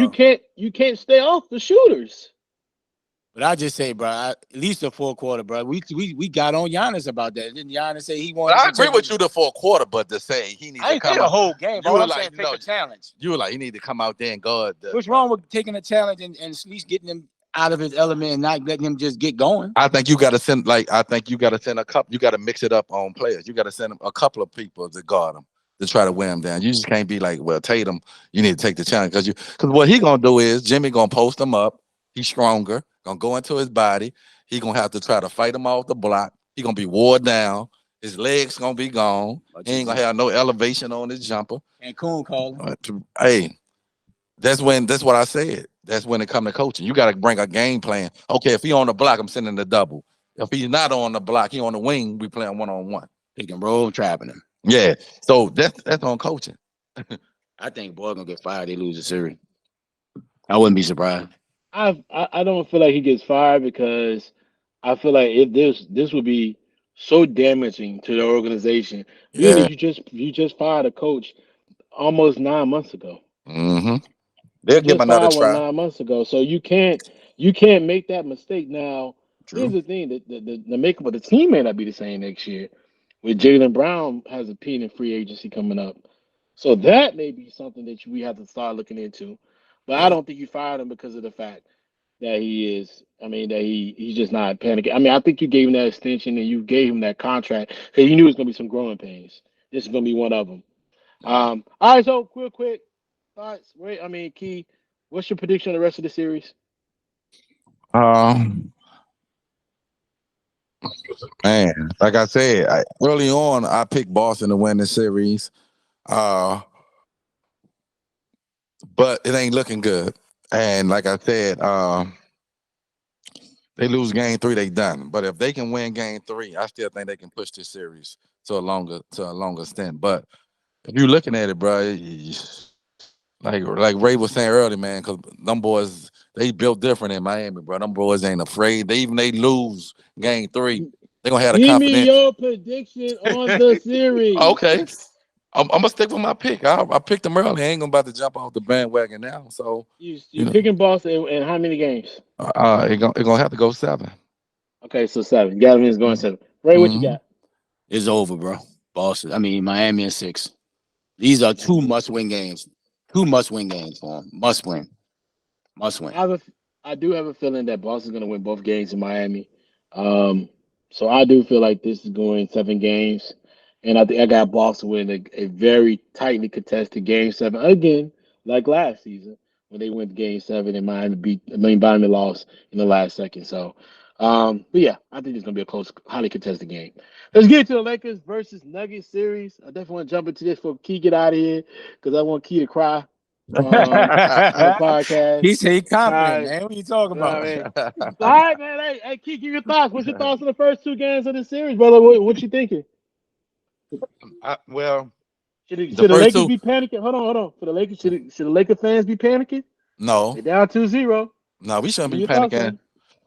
you can't stay off the shooters. But I just say, bro, at least the fourth quarter, bro. We got on Giannis about that. Didn't Giannis say he But wanted I to agree take with it? you the fourth quarter, but to say he need I to ain't say come the out, whole game, but you all were I'm like, saying, take a challenge. you were like, he need to come out there and guard What's wrong with taking a challenge and at least getting him out of his element and not letting him just get going? I think you got to send I think you got to send a couple. You got to mix it up on players. You got to send a couple of people to guard him to try to wear him down. You just can't be like, well, Tatum, you need to take the challenge because what he gonna do is Jimmy gonna post him up. He's stronger, gonna go into his body. He gonna have to try to fight him off the block. He gonna be wore down. His legs gonna be gone. He ain't gonna have no elevation on his jumper. Cancun calling. Hey, that's what I said. That's when it come to coaching. You got to bring a game plan. Okay, if he on the block, I'm sending the double. If he's not on the block, he on the wing, we playing one on one. Pick and roll, trapping him. Yeah. So that's on coaching. I think boy gonna get fired. They lose the series. I wouldn't be surprised. I don't feel like he gets fired because I feel like if this would be so damaging to the organization, being Yeah. that you just fired a coach almost 9 months ago. Mm-hmm. You They'll give him just another fired one try. 9 months ago, so you can't make that mistake. Now, here's True. the thing: the makeup of the team may not be the same next year. With Jalen Brown has a pending free agency coming up, so that may be something that we have to start looking into. But I Yeah. don't think you fired him because of the fact that he is. I mean, that he's just not panicking. I mean, I think you gave him that extension and you gave him that contract because you knew it was gonna be some growing pains. This is gonna be one of them. Yeah. All right, so quick thoughts. Wait, I mean, Key, what's your prediction on the rest of the series? Um, man, like I said, early on, I picked Boston to win the series. Uh, but it ain't looking good. And like I said, they lose game three, they done. But if they can win game three, I still think they can push this series to a longer stint. But if you're looking at it, bro, like Ray was saying earlier, man, because them boys they built different in Miami, bro. Them boys ain't afraid. They lose game three, they gonna have the Give me confidence. your prediction on the series. Okay, I'm gonna stick with my pick. I picked them early. I ain't gonna about to jump off the bandwagon now. So You you know, picking Boston in how many games? it gonna have to go 7. Okay, so seven. Gavin is going seven. Ray, what you Mm-hmm. got? It's over, bro. Boston. I mean, Miami and 6. These are two must-win games. Two must-win games for them. Must win. Must win. I have a, I do have a feeling that Boston's going to win both games in Miami. Um, so I do feel like this is going 7 games, and I think I got Boston winning a very tightly contested game 7 again, like last season when they went game 7 and Miami lost in the last second. So, but yeah, I think it's going to be a close, highly contested game. Let's get to the Lakers versus Nuggets series. I definitely want to jump into this for Key get out of here because I want Key to cry on the podcast. He said he All confident, right. man. What are you talking You know what about? I mean? All right, man. Hey, Keith, give your thoughts. What's your thoughts on the first 2 games of the series, brother? What you thinking? Well, the Should the first Lakers two, be panicking? Hold on. For the Lakers, should the Laker fans be panicking? no, They're down 2-0. no, we shouldn't Give me be your thoughts panicking. on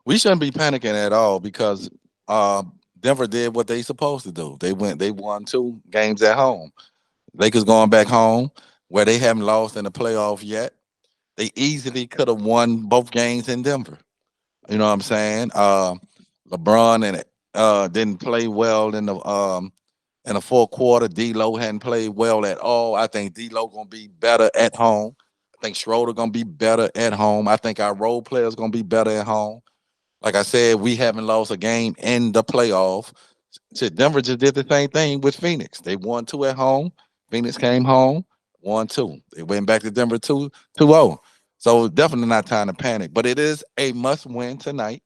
We shouldn't be panicking at all because uh, Denver did what they supposed to do. They won 2 games at home. Lakers going back home where they haven't lost in the playoff yet. They easily could have won both games in Denver. You know what I'm saying? LeBron and didn't play well in the fourth quarter. D'Lo hadn't played well at all. I think D'Lo gonna be better at home. I think Schroeder gonna be better at home. I think our role players gonna be better at home. Like I said, we haven't lost a game in the playoff. Shit, Denver just did the same thing with Phoenix. They won 2 at home. Phoenix came home, won 2. They went back to Denver 2-0. So definitely not time to panic. But it is a must win tonight.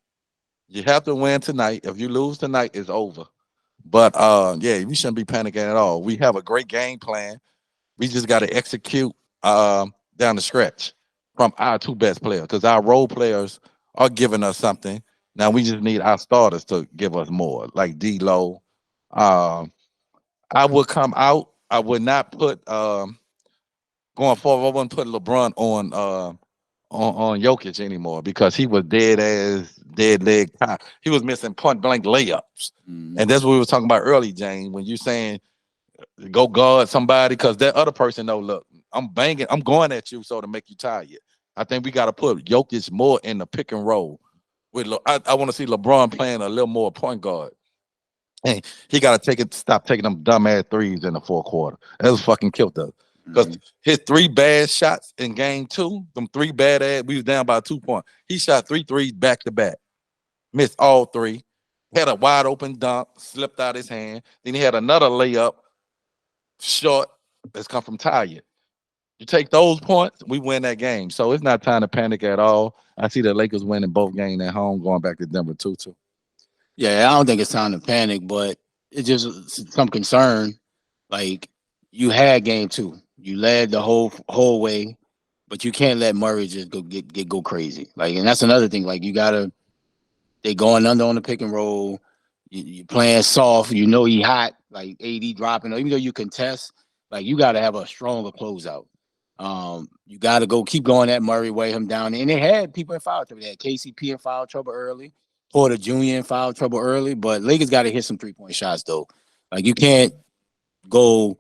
You have to win tonight. If you lose tonight, it's over. But yeah, we shouldn't be panicking at all. We have a great game plan. We just got to execute down the stretch from our two best players because our role players are giving us something. Now we just need our starters to give us more, like D-Lo. Um, I would come out. I would not put going forward. I wouldn't put LeBron on Jokic anymore because he was dead as dead leg. He was missing point blank layups, and that's what we were talking about early, James. When you saying go guard somebody because that other person know, look, I'm banging, I'm going at you so to make you tired. I think we got to put Jokic more in the pick and roll. I want to see LeBron playing a little more point guard. Hey, he got to stop taking them dumbass threes in the fourth quarter. That was fucking killed us. Because his 3 bad shots in game 2, them 3 bad ass, we was down by 2 points. He shot 3 threes back to back, missed all 3, had a wide open dunk, slipped out his hand. Then he had another layup short that's come from Talia. You take those points, we win that game. So it's not time to panic at all. I see the Lakers winning both games at home, going back to Denver 2-2. Yeah, I don't think it's time to panic, but it's just some concern. Like you had game 2, you led the whole way, but you can't let Murray just go crazy. Like, and that's another thing. Like they going under on the pick and roll. You playing soft. You know he hot. Like AD dropping. Even though you contest, like you got to have a stronger closeout. You got to keep going at Murray, weigh him down. And they had people in foul trouble. They had KCP in foul trouble early, Porter Jr. in foul trouble early. But Lakers got to hit some 3-point shots though. Like you can't go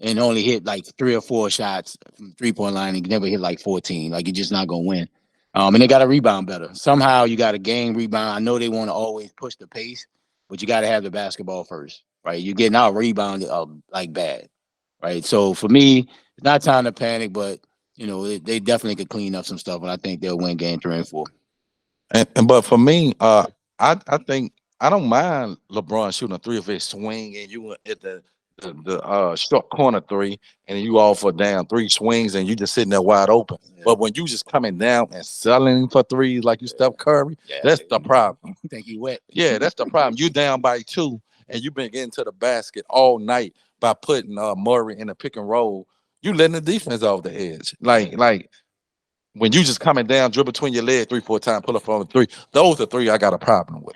and only hit like 3 or 4 shots from 3-point line and never hit like 14. Like you're just not gonna win. And they got to rebound better. Somehow you got to game rebound. I know they want to always push the pace, but you got to have the basketball first, right? You're getting out rebounded like bad, right? So for me, it's not time to panic, but they definitely could clean up some stuff, and I think they'll win game 3 and 4. But for me, I think I don't mind LeBron shooting a 3 if it's swing and you at the short corner 3 and you all for down 3 swings and you just sitting there wide open. Yeah. But when you just coming down and selling for 3s like you Steph Curry, that's the problem. You think you wet? Yeah, that's the problem. You down by 2 and you've been getting to the basket all night by putting Murray in the pick and roll. You letting the defense off the edge. Like when you just coming down, dribble between your legs 3-4 times, pull up on the 3. Those are 3 I got a problem with.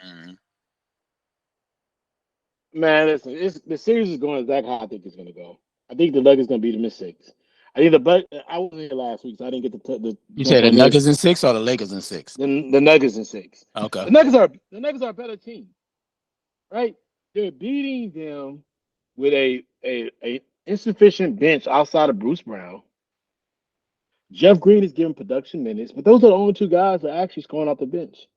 Man, listen, the series is going exactly how I think it's going to go. I think the Nuggets going to beat them in 6. I think I wasn't here last week, so I didn't get the. You said the Nuggets in 6 or the Lakers in 6? The Nuggets in 6. Okay. The Nuggets are a better team, right? They're beating them with a insufficient bench outside of Bruce Brown. Jeff Green is giving production minutes, but those are the only 2 guys that are actually scoring off the bench.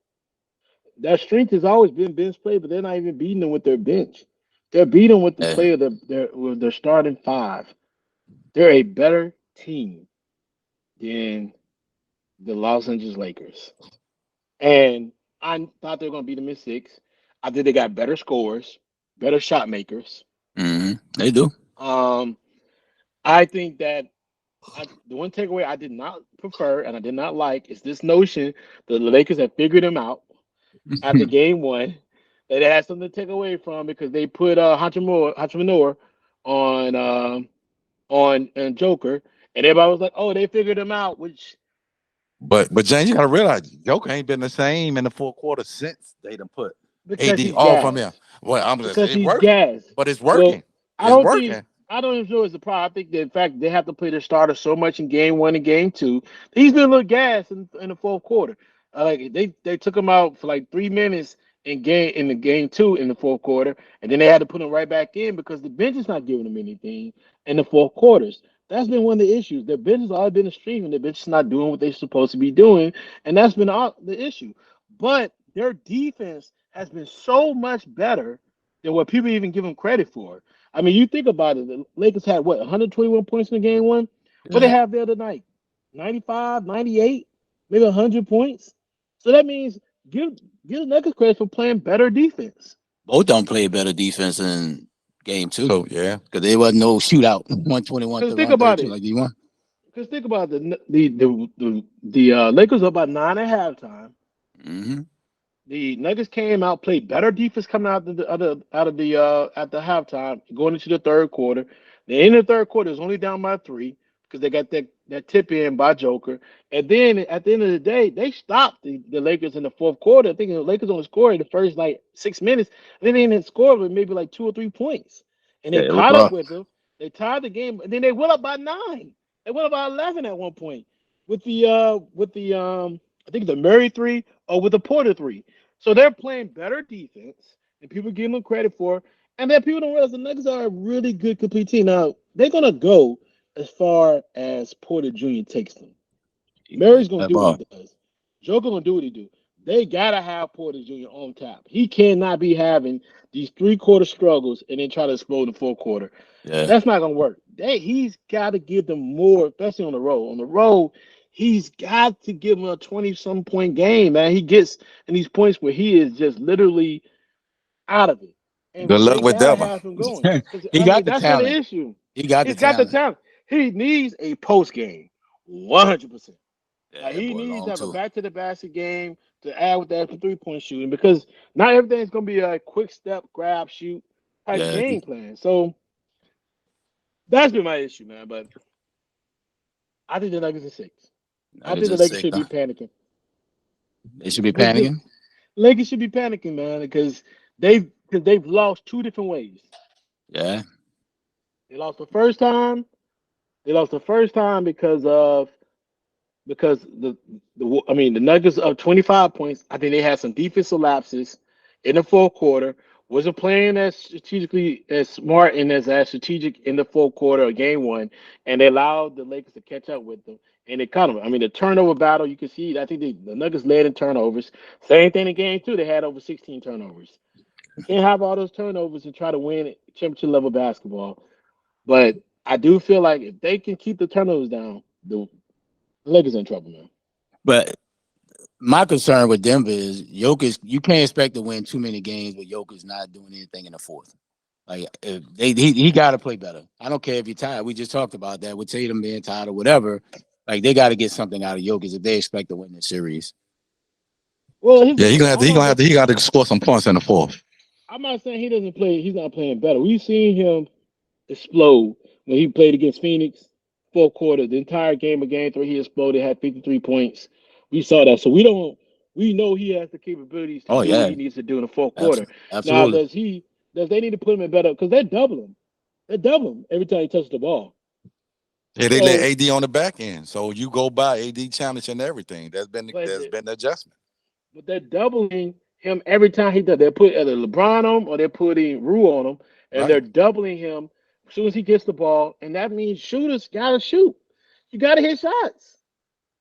Their strength has always been bench play, but they're not even beating them with their bench. They're beating with the player with their starting 5. They're a better team than the Los Angeles Lakers. And I thought they were going to beat them in 6. I think they got better scorers, better shot makers. They do. I think that the one takeaway I did not prefer and I did not like is this notion that the Lakers have figured them out after game 1. That they had something to take away from because they put Hachimura on Joker, and everybody was like, "Oh, they figured him out." But James, you gotta realize Joker ain't been the same in the 4th quarter since they done put AD off from him. Well, I'm just saying it's working, but it's working. Well, I don't even know it's a problem. I think that in fact they have to play their starter so much in game 1 and game 2. He's been a little gas in the 4th quarter. Like they took him out for like 3 minutes in the game 2 in the 4th quarter, and then they had to put him right back in because the bench is not giving him anything in the 4th quarters. That's been one of the issues. Their bench has always been extreme, and their bench is not doing what they're supposed to be doing, and that's been the issue. But their defense has been so much better than what people even give them credit for. I mean, you think about it. The Lakers had, 121 points in game 1? What they have the other night? 95, 98, maybe 100 points? So that means give the Nuggets credit for playing better defense. Both don't play better defense in game 2. So, yeah. Because there was no shootout. 121 to think about it. Like you want. Because think about the Lakers up by 9 at halftime. Mm-hmm. The Nuggets came out, played better defense coming out of the at the halftime, going into the third quarter. The end of the third quarter is only down by three because they got that tip in by Joker. And then at the end of the day, they stopped the Lakers in the fourth quarter. I think the Lakers only scored in the first like 6 minutes. And then they didn't score with maybe like 2 or 3 points. And Yeah, they it was caught up rough. with them. They tied the game, and then they went up by 9. They went up by 11 at one point with the I think the Murray three or with the Porter three. So they're playing better defense, and people give them credit for. And then people don't realize the Nuggets are a really good complete team. Now they're gonna go as far as Porter Jr. takes them. He can Mary's play gonna that do what he ball. does. Joker gonna do what he do. They gotta have Porter Jr. on tap. He cannot be having these 3 quarter struggles and then try to explode in the fourth quarter. Yeah. That's not gonna work. He's got to give them more, especially on the road. On the road, he's got to give them a 20-some point game, man. He gets in these points where he is just literally out of it, and Good luck they with gotta that one. have him going. Because He I got mean, the that's not the talent. issue. He got the He's got the talent. talent. He needs a post game, 100%. Yeah, Like that he boy needs to long have a too. back to the basket game to add with that 3 point shooting because not everything's gonna be a quick step, grab, shoot type Yeah, game plan. So that's been my issue, man. But I think the Nuggets are 6. I Nuggets think the are Lakers sick. should Huh? be panicking. They should be The panicking. Lakers should be panicking, man, because they've lost 2 different ways. Yeah. They lost the first time. They lost the first time because the Nuggets up 25 points. I think they had some defensive lapses in the fourth quarter. Wasn't playing as strategically as smart and as strategic in the fourth quarter of game one, and they allowed the Lakers to catch up with them. And it kind of, I mean, the turnover battle, you can see, I think the Nuggets led in turnovers. Same thing in game two, they had over 16 turnovers. Can't have all those turnovers and try to win championship level basketball. But I do feel like if they can keep the turnovers down, the Lakers in trouble, man. But my concern with Denver is Jokic. You can't expect to win too many games with Jokic not doing anything in the fourth. Like if he got to play better. I don't care if you're tired. We just talked about that with Tatum being tired or whatever. Like they got to get something out of Jokic if they expect to win the series. Well, here's the Yeah, he thing. gonna have to. He gonna have to. He got to score some points in the fourth. I'm not saying he doesn't play. He's not playing better. We've seen him explode when he played against Phoenix. Fourth quarter, the entire game of game three, he exploded, had 53 points. We saw that. So we don't. We know he has the capabilities to Oh do what yeah, he needs to do in the fourth quarter. Now, absolutely. does they need to put him in better? Because they're doubling. They double him every time he touches the ball. Yeah, they let So, AD on the back end, so you go by AD challenge and everything. but There's been adjustment. but they're doubling him every time he does. They put either LeBron on him or they're putting Rue on him, and Right. they're doubling him as soon as he gets the ball. And that means shooters gotta shoot. You gotta hit shots.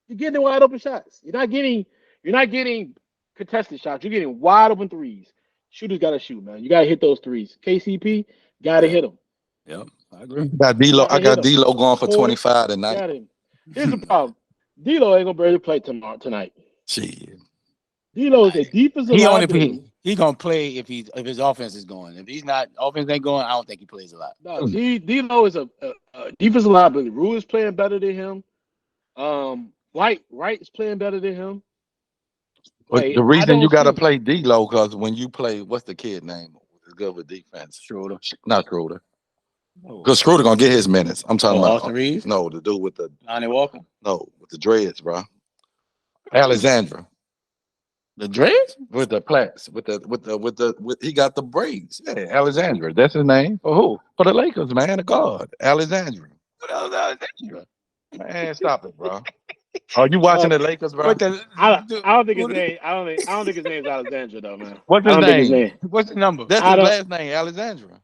You're getting wide open shots. You're not getting contested shots. You're getting wide open threes. Shooters gotta shoot, man. You gotta hit those threes. KCP gotta Yeah, hit them. yep, I agree. Got D'Lo. I Gotta hit got them. D'Lo going for Porter 25 tonight. got him. Here's the problem. D'Lo ain't gonna barely play tonight. Shit. D'Lo is a defensive He only liability. he gonna play if his offense is going. If he's not offense ain't going, I don't think he plays a lot. No, D'Lo is a defensive liability. Rue is playing better than him. White is playing better than him. But Like the I reason you don't got to see. play D'Lo because when you play, what's the kid name? Is good with defense. Schroeder. Not Schroeder. Oh, Because Schroeder gonna get his minutes. I'm talking about Austin Reeves, no, the dude with the Lonnie Walker, with the dreads, bro. Alexandra the Dreads. with the plaits with he got the braids. Yeah, Alexandra. That's his name. For who? For the Lakers, man. The guard, Alexandra. What else? Alexandra? Man, stop it, bro. Are you watching Uh, the Lakers, bro? What the? I don't think his name. I don't think his name's Alexandra though, man. What's I his don't think his name? name. What's the number? That's I his don't. last name, Alexandra.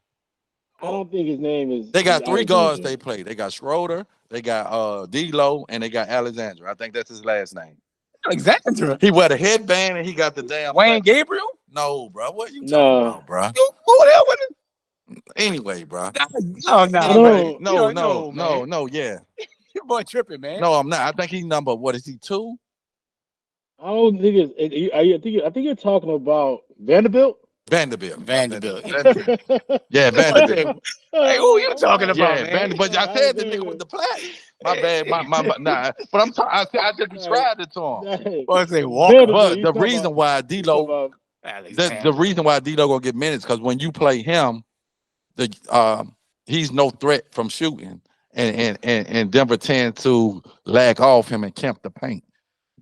I don't think his name They is got three guards Alexandra. they play. They got Schroeder, they got D'Lo, and they got Alexandra. I think that's his last name. Alexandra. He wear the headband and he got the damn Wayne plaque. Gabriel. No, bro. What you talking No, about, bro? You go there with it? Anyway, bro. No, no, I Anyway, man. don't. You no, don't no, know, no, man. no, yeah. Your boy tripping, man. No, I'm not. I think he's number, what is he, 2? I don't think it's. I think you're talking about Vanderbilt. Vanderbilt. Vanderbilt. Yeah, I said, Vanderbilt. hey, who are you talking about, Yeah, man? Vanderbilt. But I said the nigga with the plaque. My bad. Nah. But I just described it to him. Well, I say Walker. Vanderbilt, But you the talking reason about why you talking D-Lo, about the reason why D-Lo gonna get minutes, because when you play him, the he's no threat from shooting. And Denver tend to lag off him and camp the paint.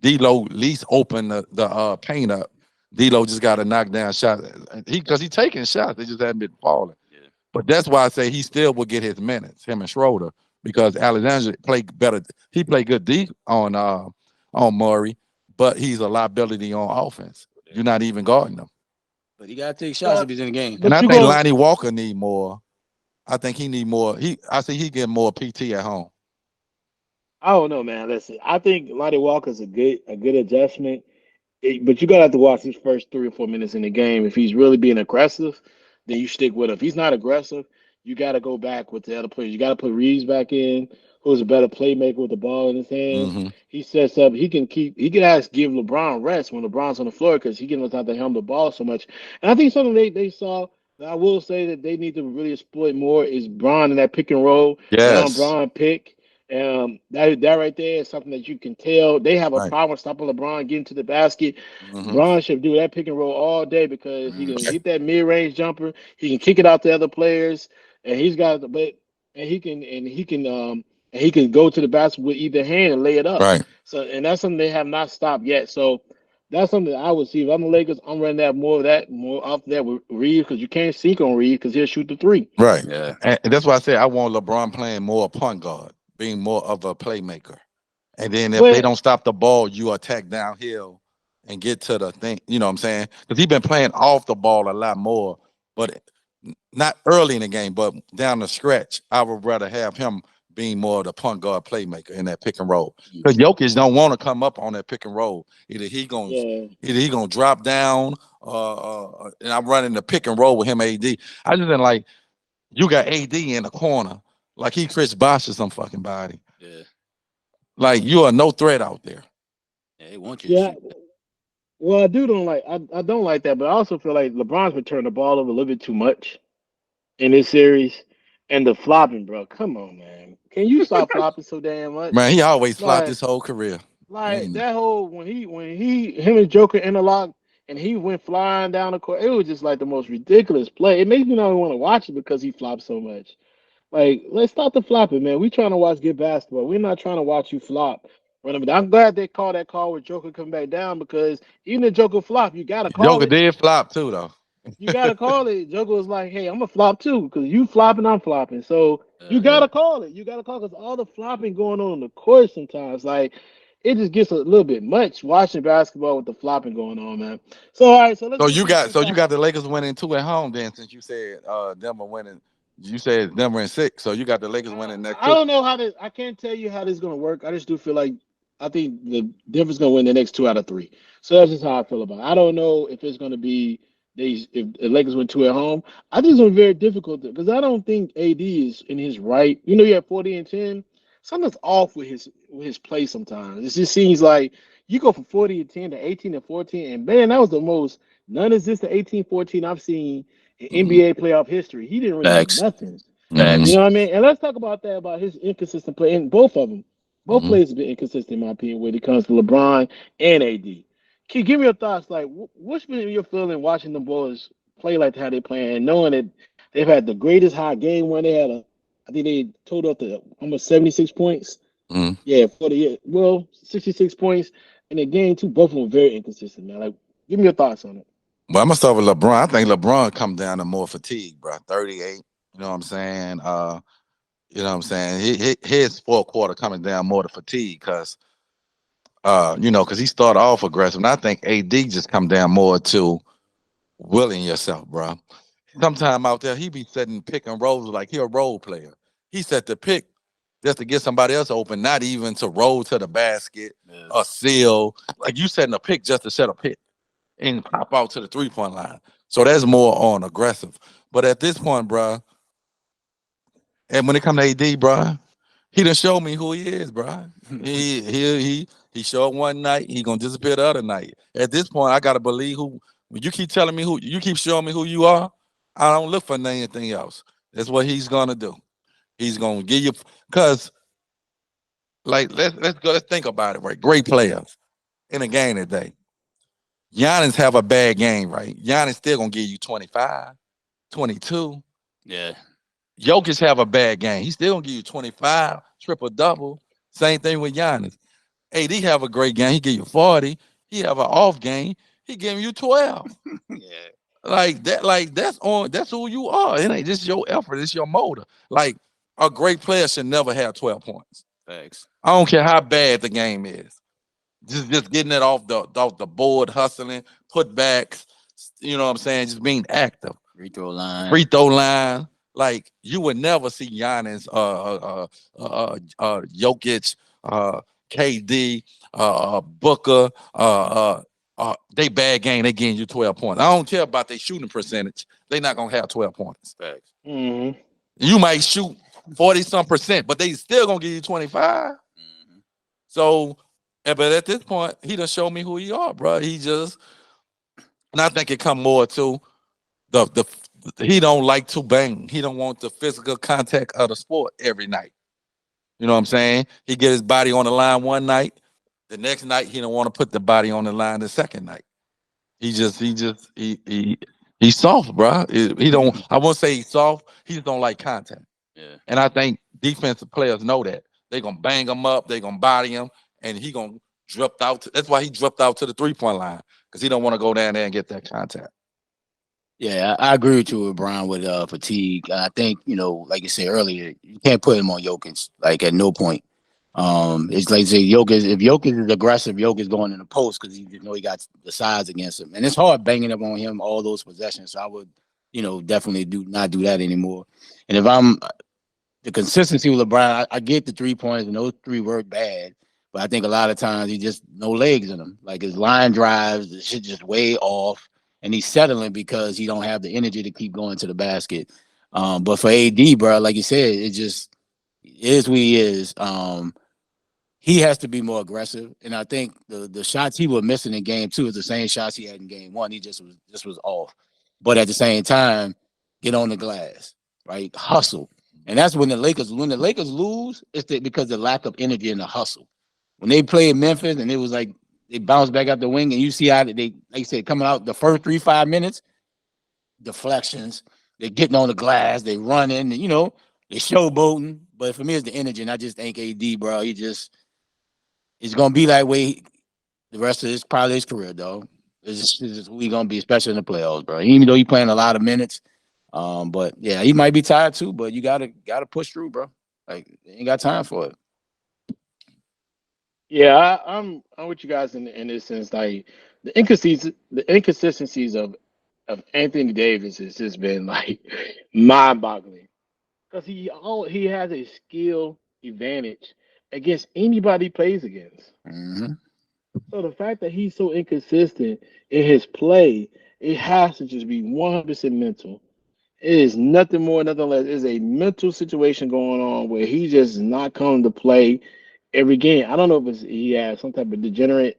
D'Lo at least open the paint up. D'Lo just got a knockdown shot. Because he taking shots, they just haven't been falling. Yeah. But that's why I say he still will get his minutes, him and Schroeder, because Alexander played better. He played good D on Murray, but he's a liability on offense. You're not even guarding him. But he gotta take shots if but he's in the game. And but I you think gonna Lonnie Walker need more. I think he need more. I see he get more PT at home. I don't know, man. Listen, I think Lonnie Walker's a good adjustment. But you gotta have to watch his first 3 or 4 minutes in the game. If he's really being aggressive, then you stick with him. If he's not aggressive, you gotta go back with the other players. You gotta put Reeves back in, who's a better playmaker with the ball in his hands. Mm-hmm. He sets up. He can ask give LeBron rest when LeBron's on the floor because he can not have to handle the ball so much. And I think something they saw that I will say that they need to really exploit more is Bron in that pick and roll, down Yes. Bron pick. That right there is something that you can tell they have a Right. problem stopping LeBron getting to the basket. Mm-hmm. Bron should do that pick and roll all day because he can Mm. hit that mid range jumper. He can kick it out to other players, and he's got the but and he can go to the basket with either hand and lay it up. Right. So and that's something they have not stopped yet. So that's something that I would see. If I'm the Lakers, I'm running that more off that with Reeves because you can't sink on Reeves because he'll shoot the three. Right. Yeah. And that's why I said I want LeBron playing more point guard, being more of a playmaker. And then if they But don't stop the ball, you attack downhill and get to the thing. You know what I'm saying? Because he's been playing off the ball a lot more, but not early in the game, but down the stretch. I would rather have him being more of the point guard playmaker in that pick and roll. Because Jokic don't want to come up on that pick and roll. yeah, Either he gonna drop down, and I'm running the pick and roll with him. AD. I just didn't like you got AD in the corner like he Chris Bosh or some fucking body. Yeah. Like you are no threat out there. Yeah, they want you to yeah. shoot. Well, I don't like that, but I also feel like LeBron's been turning the ball over a little bit too much in this series, and the flopping, bro. Come on, man. Can you stop flopping so damn Man, much? he always flopped Like, his whole career. like Ain't that whole when he him and Joker interlocked and he went flying down the court. It was just like the most ridiculous play. It makes me not want to watch it because he flopped so much. Like, let's stop the flopping, man. We trying to watch good basketball. We're not trying to watch you flop. I'm glad they called that call with Joker come back down because even if Joker flop, you gotta call Joker it. did flop too, though. You gotta call it. Joker was like, "Hey, I'm gonna flop too because you flopping, I'm flopping." So you Yeah. gotta call it. You gotta call because all the flopping going on in the court sometimes, like it just gets a little bit much watching basketball with the flopping going on, man. So all right, so let's So get you to got some so you talk. got the Lakers winning 2 at home then, since you said Denver winning. You said Denver in 6, so you got the Lakers winning next I 2. don't know how this. I can't tell you how this is gonna work. I just do feel like I think the Denver's gonna win the next 2 out of 3. So that's just how I feel about it. I don't know if it's gonna be they if the Lakers win 2 at home. I think it's gonna be very difficult because I don't think AD is in his right. You know, you have 40 and 10. Something's off with his play sometimes. It just seems like you go from 40 and 10 to 18 and 14, and man, that was the most non-existent 18-14 I've seen in Mm-hmm. NBA playoff history. He didn't really do Facts. nothing. You Facts. know what I mean? And let's talk about that about his inconsistent play. And both of them, both Mm-hmm. players have been inconsistent in my opinion when it comes to LeBron and AD. Can you give me your thoughts? Like, what's been your feeling watching the boys play like how they playing, and knowing that they've had the greatest high game when they had I think they totaled up to almost 76 points. Mm-hmm. Yeah, 40, well, 66 points in the game too. Both of them were very inconsistent, man. Like, give me your thoughts on it. Well, I'm gonna start with LeBron. I think LeBron come down to more fatigue, bro. 38. You know what I'm saying? You know what I'm saying? His fourth quarter coming down more to fatigue because because he started off aggressive. And I think AD just come down more to willing yourself, bro. Sometime out there, he be setting pick and rolls like he a role player. He set the pick just to get somebody else open, not even to roll to the basket Yeah. or seal. Like you setting a pick just to set a pick and pop out to the 3-point line. So that's more on aggressive. But at this point, bro, and when it come to AD, bro, he done show me who he is, bro. He showed one night, he gonna disappear the other night. At this point, I gotta believe When you keep telling me who you keep showing me who you are, I don't look for anything else. That's what he's gonna do. He's gonna give you because like let's think about it, right? Great players in a game today. Giannis have a bad game, right? Giannis still gonna give you 25, 22. Yeah. Jokic have a bad game. He still gonna give you 25, triple double. Same thing with Giannis. AD have a great game. He give you 40. He have an off game. He giving you 12. Yeah. Like that, that's who you are. It ain't just your effort, it's your motor. Like a great player should never have 12 points. Thanks. I don't care how bad the game is. Just getting it off the board, hustling, putbacks, you know what I'm saying? Just being active. Free throw line. Free throw line. Like you would never see Giannis, Jokic, KD, Booker, they bad game. They getting you 12 points. I don't care about their shooting percentage. They not gonna have 12 points. Thanks. Mm-hmm. You might shoot 40-some%, but they still gonna give you 25. Mm-hmm. So, but at this point, he done show me who he are, bro. He just, and I think it come more to the he don't like to bang. He don't want the physical contact of the sport every night. You know what I'm saying? He get his body on the line one night. The next night, he don't want to put the body on the line the second night. He's soft, bro. He don't. I won't say he's soft. He just don't like contact. Yeah. And I think defensive players know that. They gonna bang him up. They gonna body him, and he gonna drift out. That's why he drift out to the 3-point line because he don't want to go down there and get that contact. Yeah, I agree with you with Brian with fatigue. I think, like you said earlier, you can't put him on Jokic, like at no point. It's like say Jokic, if Jokic is aggressive, Jokic going in the post because he just know he got the size against him. And it's hard banging up on him all those possessions. So I would, definitely not do that anymore. And if I'm the consistency with LeBron, I get the 3 points and those three work bad. But I think a lot of times he just no legs in him. Like his line drives, the shit just way off. And he's settling because he don't have the energy to keep going to the basket. But for AD, bro, like you said, it just is who he is. He has to be more aggressive. And I think the shots he was missing in game 2 is the same shots he had in game 1. He just was off. But at the same time, get on the glass, right? Hustle. And that's when the Lakers lose, it's because the lack of energy in the hustle. When they played Memphis and it was like they bounced back out the wing, and you see how they, like you said, coming out the first 3-5 minutes, deflections, they're getting on the glass, they running, they showboating. But for me, it's the energy, and I just think AD, bro, it's gonna be that way the rest of his career, dog. It's we gonna be, especially in the playoffs, bro. Even though he's playing a lot of minutes, but yeah, he might be tired too. But you gotta push through, bro. Like you ain't got time for it. Yeah, I'm with you guys in this sense. Like the inconsistencies of Anthony Davis has just been like mind-boggling because he has a skill advantage against anybody he plays against. Mm-hmm. So the fact that he's so inconsistent in his play, it has to just be 100% mental. It is nothing more, nothing less. It's a mental situation going on where he just is not coming to play every game. I don't know if he has some type of degenerate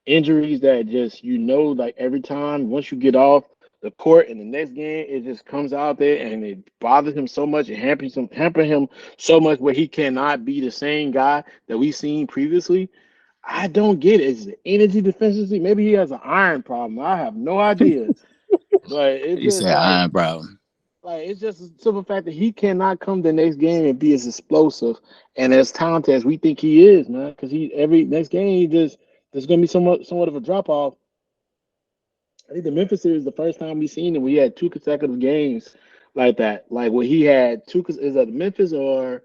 injuries that just like every time once you get off the court in the next game, it just comes out there and it bothers him so much. It hamper him so much where he cannot be the same guy that we've seen previously. I don't get it. Is it energy deficiency? Maybe he has an iron problem. I have no idea. But it's He just said like iron problem. it's just a simple fact that he cannot come the next game and be as explosive and as talented as we think he is, man. Because he every next game he just there's gonna be somewhat of a drop off. I think the Memphis series the first time we seen him, we had two consecutive games like that. Like where he had two. Is that Memphis or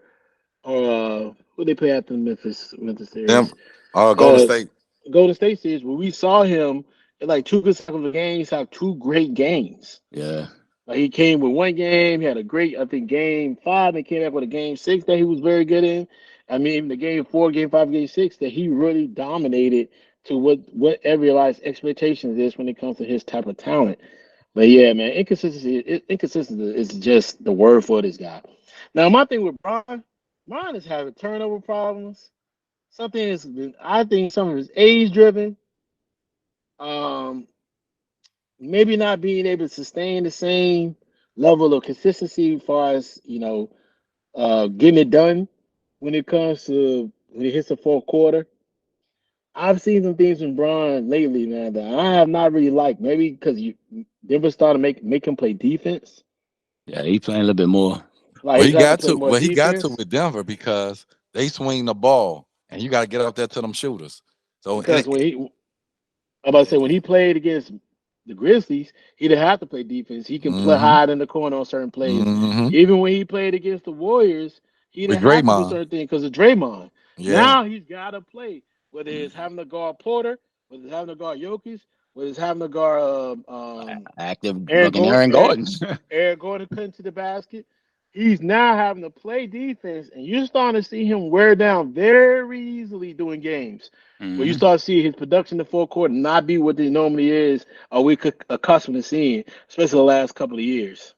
who they play after the Memphis Them, series? Golden Uh, State. Golden State series where we saw him in like two consecutive games have two great games. Yeah. Like he came with one game, he had a great, I think, game 5, and came back with a game 6 that he was very good in. I mean, even the game 4, game 5, game 6 that he really dominated to what everybody's expectations is when it comes to his type of talent. But yeah, man, inconsistency is just the word for this guy. Now, my thing with Brian is having turnover problems. Something I think some of his age driven. Um, maybe not being able to sustain the same level of consistency as far as getting it done when it comes to when it hits the fourth quarter. I've seen some things from Braun lately, man, that I have not really liked. Maybe because you Denver started make him play defense. Yeah, he playing a little bit more. Like he's having to play more Well, he got to defense with Denver because they swing the ball, and you got to get out there to them shooters. So because I'm about to say when he played against the Grizzlies, he didn't have to play defense. He can play mm-hmm, hide in the corner on certain plays. mm-hmm. Even when he played against the Warriors, he With didn't have to do Draymond, certain things because of Draymond. yeah, Now he's got to play, whether it's having to guard Porter, whether it's having to guard Jokic, whether it's having to guard Active Aaron looking Gordon, Aaron Gordon. Aaron Gordon cutting to the basket. He's now having to play defense, and you're starting to see him wear down very easily doing games. Where you hmm start seeing his production in the fourth quarter not be what it normally is, or we could accustomed to seeing, especially the last couple of years.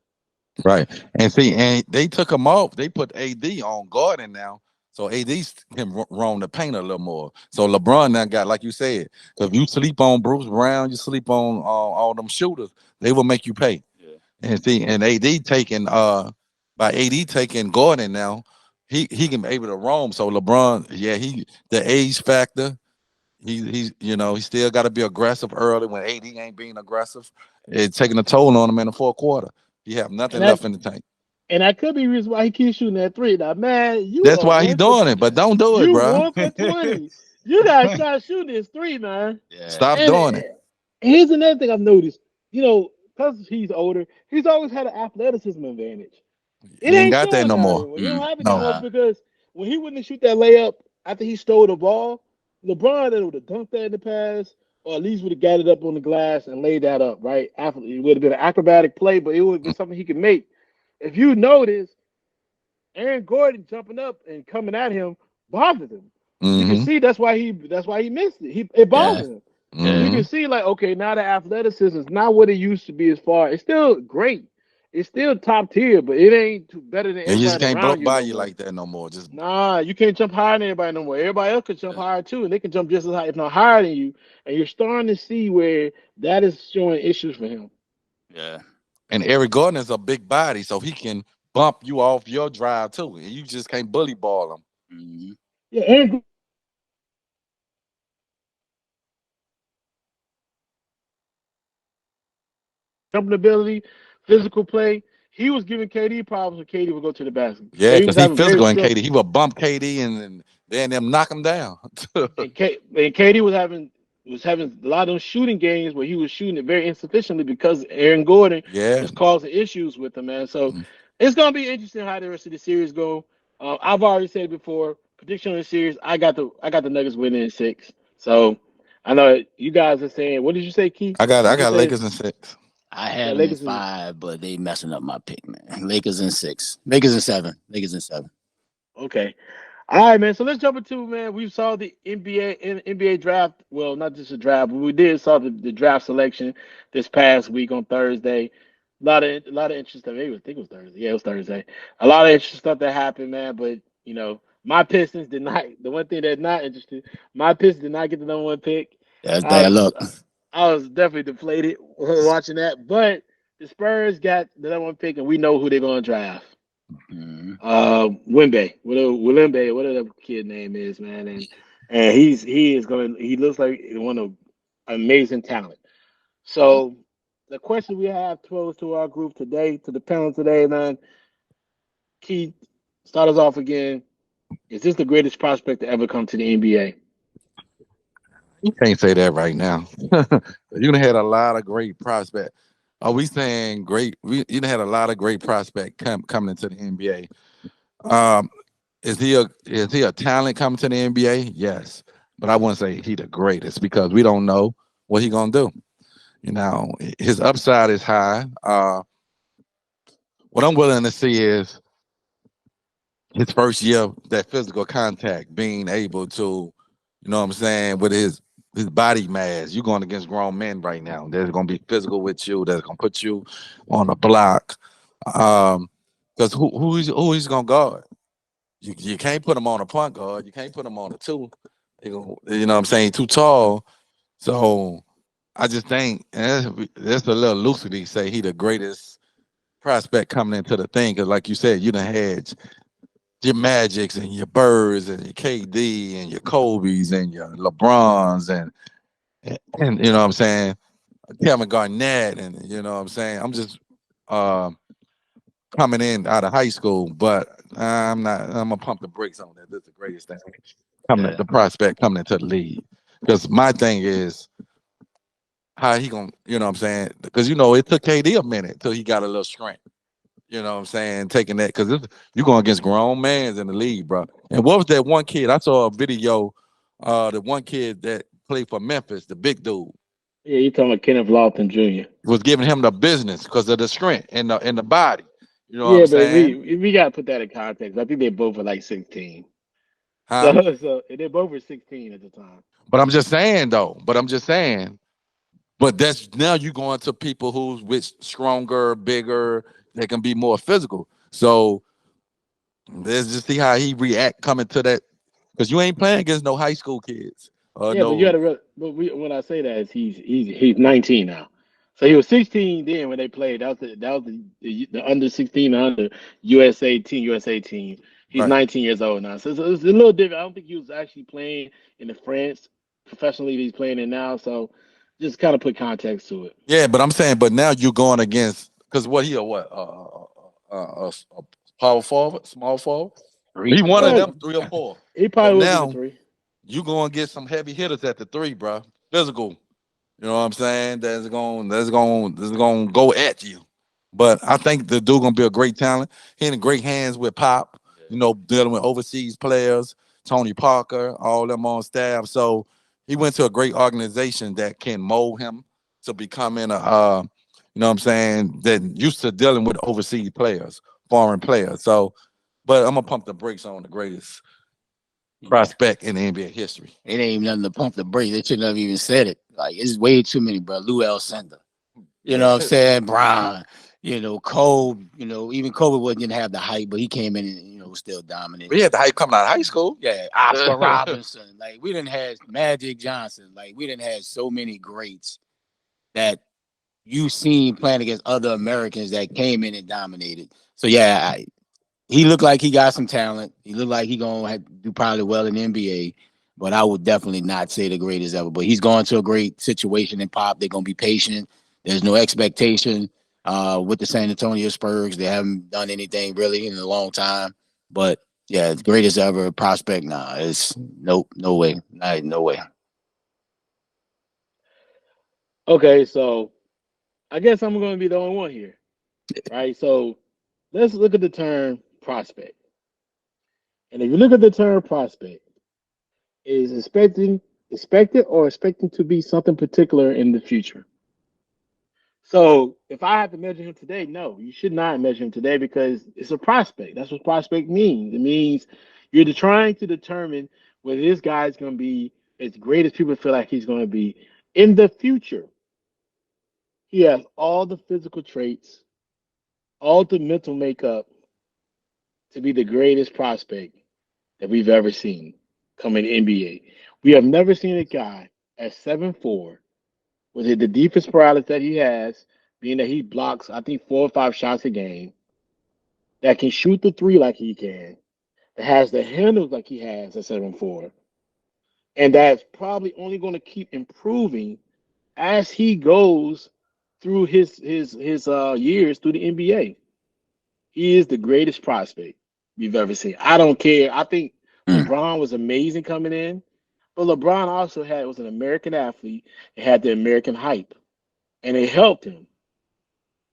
right. And see, and they took him off. They put AD on Gordon now, so AD can roam the paint a little more. So LeBron now got, like you said, if you sleep on Bruce Brown, you sleep on all them shooters, they will make you pay. Yeah. And see, and AD taking by AD taking Gordon now, he can be able to roam. So LeBron, yeah, he the age factor. He's he still got to be aggressive early when AD ain't being aggressive. It's taking a toll on him in the fourth quarter. He have And nothing that left in the tank. and that could be the reason why he keeps shooting that three. Now, man, you That's are why he's one for doing it, but don't do it, you bro. 1 for 20. You gotta start shooting this three, man. Yeah. Stop And doing it. here's another thing I've noticed. Because he's older, he's always had an athleticism advantage. It He ain't ain't got that showing no now more. anymore. You don't have it no No. more because when he wouldn't shoot that layup after he stole the ball, LeBron would have dunked that in the pass, or at least would have got it up on the glass and laid that up, right? After it would have been an acrobatic play, but it would have been something he could make. If you notice, Aaron Gordon jumping up and coming at him bothered him. You can Mm-hmm. see that's why he missed it. It Yeah. bothered him. You Yeah. can Mm-hmm. see like okay, now the athleticism is not what it used to be as far. It's still great. It's still top tier, but it ain't better than And he just everybody can't blow around you by no you more. like that no more. Just Nah, you can't jump higher than everybody no more. Everybody else can jump Yeah. higher too, and they can jump just as high, if not higher than you. And you're starting to see where that is showing issues for him. Yeah. and Eric Gordon is a big body, so he can bump you off your drive too. And you just can't bully ball him. hmm Yeah, Aaron jumping ability, physical play. He was giving KD problems when KD would go to the basket. Yeah, KD because was he having very physical and strong KD. He will bump KD and then them knock him down. and KD was having a lot of those shooting games where he was shooting it very insufficiently because Aaron Gordon Yeah. was causing issues with him, man. So it's gonna be interesting how the rest of the series go. I've already said before, prediction on the series. I got the Nuggets winning in six. So I know you guys are saying. What did you say, Keith? I Did you got say Lakers in six. I you had got them in Lakers in? 5, but they messing up my pick, man. Lakers in 6. Lakers in 7. Lakers in 7. Okay. All right, man. So let's jump into man. We saw the NBA draft. Well, not just a draft, but we did saw the draft selection this past week on Thursday. A lot of interesting stuff. I think it was Thursday. Yeah, it was Thursday. A lot of interesting stuff that happened, man. But my Pistons did not. The one thing that's not interesting, my Pistons did not get the number one pick. That's I bad was luck. I was definitely deflated watching that. But the Spurs got the number one pick, and we know who they're going to draft. hmm Wemby, whatever the kid name is, man, and he looks like one of amazing talent. Yep. So the question we have posed to our group today, to the panel today, man, Keith, start us off again. Is this the greatest prospect to ever come to the NBA? You can't say that right now. You done had a lot of great prospect. Are we saying great? You done had a lot of great prospect coming into the NBA. Um, is he a talent coming to the NBA? Yes, but I wouldn't say he the greatest because we don't know what he gonna do. You know, his upside is high. What I'm willing to see is his first year, that physical contact, being able to, what I'm saying, with his body mass. You're going against grown men right now. They're going to be physical with you. They're going to put you on the block. Because who he's going to guard? You can't put him on a point guard. You can't put him on a two. You know what I'm saying? Too tall. So I just think that's a little loosely say he the greatest prospect coming into the thing because, like you said, you done had your Magics and your Birds and your KD and your Kobe's and your LeBrons and you know what I'm saying, Kevin Garnett and you know what I'm saying. I'm just uh, coming in out of high school, but I'm not. I'm gonna pump the brakes on that. This is the greatest thing coming. Yeah. The prospect coming into the league because my thing is how he gonna, you know what I'm saying? Because you know it took KD a minute till he got a little strength. You know what I'm saying? Taking that because you going against grown mans in the league, bro. And what was that one kid? I saw a video. The one kid that played for Memphis, the big dude, Yeah, you talking about Kenneth Lofton Jr. was giving him the business because of the strength and the body. You know what I'm Yeah, but saying? we gotta put that in context. I think they both were like 16. Huh? So they both were 16 at the time. But I'm just saying though. But I'm just saying. But that's now you going to people who's with stronger, bigger. They can be more physical. So let's just see how he react coming to that because you ain't playing against no high school kids or Yeah, but you no gotta. When I say that is he's 19 now. So he was 16 then when they played. That was the under 16 under USA team. He's right. 19 years old now. So it's a little different. I don't think he was actually playing in the France professionally that he's playing in now. So just kind of put context to it. Yeah, but I'm saying, but now you're going against because what he a what a power forward, small forward. He Three. one of Well, them 3 or 4. he So probably will be the now three. you going to get some heavy hitters at the 3, bro. Physical. You know what I'm saying? That's going to go at you. But I think the dude gonna be a great talent. He in great hands with Pop. You know, dealing with overseas players, Tony Parker, all them on staff. So he went to a great organization that can mold him to becoming you know what I'm saying, that used to dealing with overseas players, foreign players. So, but I'm gonna pump the brakes on the greatest Yeah. prospect in the NBA history. It ain't even nothing to pump the brakes. They shouldn't have even said it. Like it's way too many, bro. Lou Alcindor. You know Yeah. what I'm saying? Brian, Kobe, even Kobe didn't have the hype, but he came in and, was still dominant. We had the hype coming out of high school. Yeah, Oscar Robinson. Like we didn't have Magic Johnson. Like we didn't have so many greats that you seen playing against other Americans that came in and dominated. So yeah, he looked like he got some talent. He looked like he gonna do probably well in the NBA. But I would definitely not say the greatest ever. But he's going to a great situation in Pop. They're gonna be patient. There's no expectation with the San Antonio Spurs. They haven't done anything really in a long time. But yeah, the greatest ever prospect. Nah, it's nope, no way, no way. Okay, so I guess I'm going to be the only one here, right? So let's look at the term prospect. And if you look at the term prospect, is expected or expecting to be something particular in the future. So if I have to measure him today, no, you should not measure him today because it's a prospect. That's what prospect means. It means you're trying to determine whether this guy is going to be as great as people feel like he's going to be in the future. He has all the physical traits, all the mental makeup to be the greatest prospect that we've ever seen come in the NBA. We have never seen a guy at 7'4" with the defense paralysis that he has, being that he blocks, I think, 4 or 5 shots a game, that can shoot the three like he can, that has the handles like he has at 7'4", and that's probably only going to keep improving as he goes through his years through the NBA. He is the greatest prospect we've ever seen. I don't care. I think Mm. LeBron was amazing coming in, but LeBron also was an American athlete. It had the American hype, and it helped him.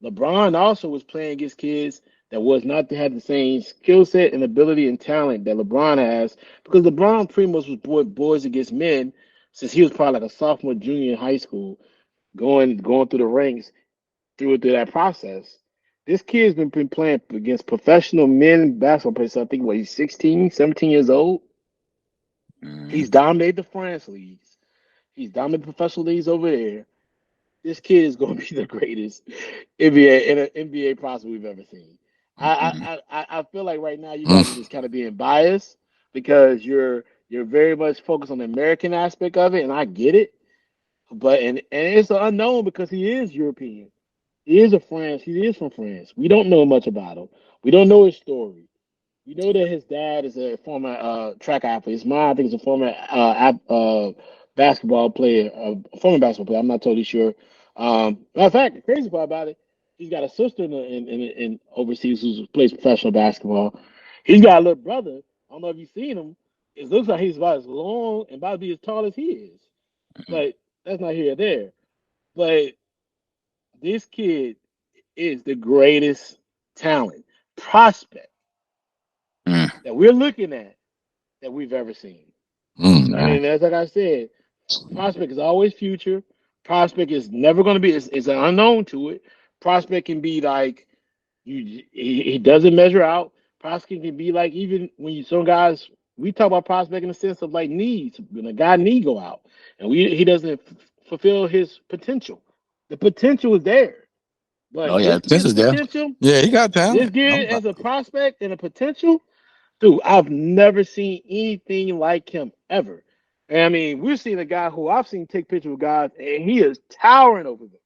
LeBron also was playing against kids that was not to have the same skill set and ability and talent that LeBron has, because LeBron pretty much was boys against men since he was probably like a sophomore, junior in high school, going through the ranks through that process. This kid's been playing against professional men basketball players. I think what he's 16, 17 years old. Mm. He's dominated the France leagues. He's dominated professional leagues over there. This kid is going to be the greatest NBA prospect we've ever seen. Mm. I feel like right now you guys are Mm. just kind of being biased because you're very much focused on the American aspect of it, and I get it. But and it's an unknown because he is European. He is a France. He is from France. We don't know much about him. We don't know his story. We know that his dad is a former track athlete. His mom, I think, is a former basketball player, former basketball player. I'm not totally sure. Matter of fact, the crazy part about it, he's got a sister in overseas who plays professional basketball. He's got a little brother. I don't know if you've seen him. It looks like he's about as long and about to be as tall as he is. But that's not here or there. But this kid is the greatest talent prospect Mm. that we're looking at that we've ever seen. Man. And as like I said, prospect is always future. Prospect is never going to be. It's an unknown to it. Prospect can be like he doesn't measure out. Prospect can be like even when you some guys we talk about prospect in the sense of like needs when a guy need go out and he doesn't fulfill his potential. The potential is there, Oh but yeah, this this kid's is there. potential, Yeah, he got this talent. kid as a prospect and a potential. Dude, I've never seen anything like him ever. And I mean, we're seeing a guy who I've seen take pictures with guys, and he is towering over them.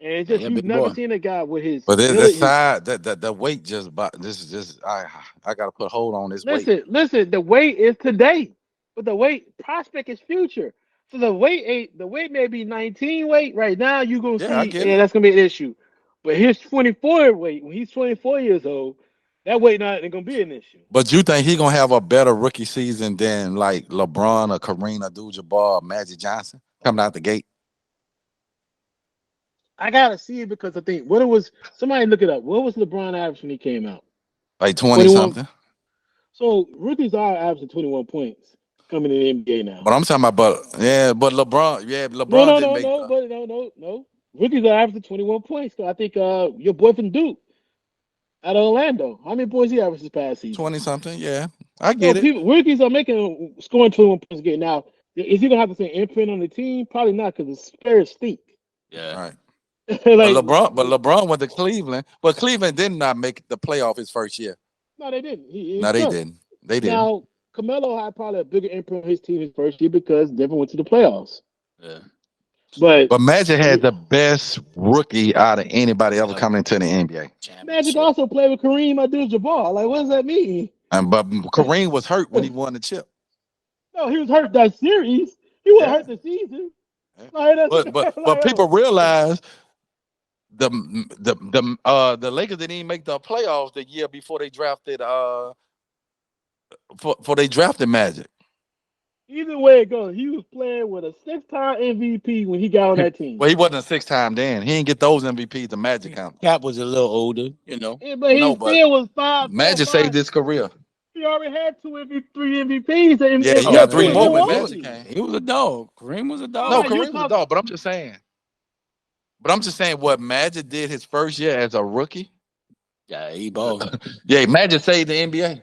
And it's Yeah, just he a you've big never boy. seen a guy with his But the ability. side that the weight just this is just I gotta put hold on this weight. Listen. The weight is today, but the weight prospect is future. So the weight may be 19 weight right now. You gonna Yeah, I see, get and it. that's gonna be an issue. But his 24 weight when he's 24 years old, that weight not gonna be an issue. But you think he gonna have a better rookie season than like LeBron or Kareem Abdul-Jabbar or Magic Johnson coming out the gate? I gotta see it because I think what it was. Somebody look it up. What was LeBron average when he came out? Like 20 21. something. So rookies are averaging 21 points coming in the NBA now. But I'm talking about but LeBron, No, LeBron no, didn't no, make no, but no. Rookies are averaging 21 points. So I think your boy from Duke out of Orlando. How many points he averaged this past season? 20 something. Yeah. I So get it. people rookies are making scoring 21 points a game. Now, is he gonna have the same imprint on the team? Probably not because the Spurs stink. Yeah. Right. But Like LeBron went to Cleveland. But Cleveland did not make the playoff his first year. no, they didn't. He No, they stunk. didn't. They didn't. Now, Carmelo had probably a bigger imprint on his team his first year because Denver went to the playoffs. Yeah. But But Magic if had you, the best rookie out of anybody ever Yeah. coming into the NBA. Magic Championship. also played with Kareem Abdul-Jabbar. Like, what does that mean? And but Kareem was hurt when he won the chip. No, he was hurt that series. He wasn't Yeah. hurt the season. Yeah. Like, that's But like, people oh, realize the Lakers didn't even make the playoffs the year before they drafted for they drafted Magic. either way it goes, he was playing with a six-time MVP when he got on that team. Well, he wasn't a 6 time then. He didn't get those MVPs the Magic count. Cap was a little older, you know. Yeah, but he No, but still was five, four, Magic saved five. his career. He already had three MVPs, and, Yeah, and he Oh got what three two of man, more them when was Magic he? came. he was a dog. Kareem was a No, No, dog. you Kareem was a talk. dog, but I'm just saying. But I'm just saying what Magic did his first year as a rookie. Yeah, he balled. Yeah, Magic saved the NBA.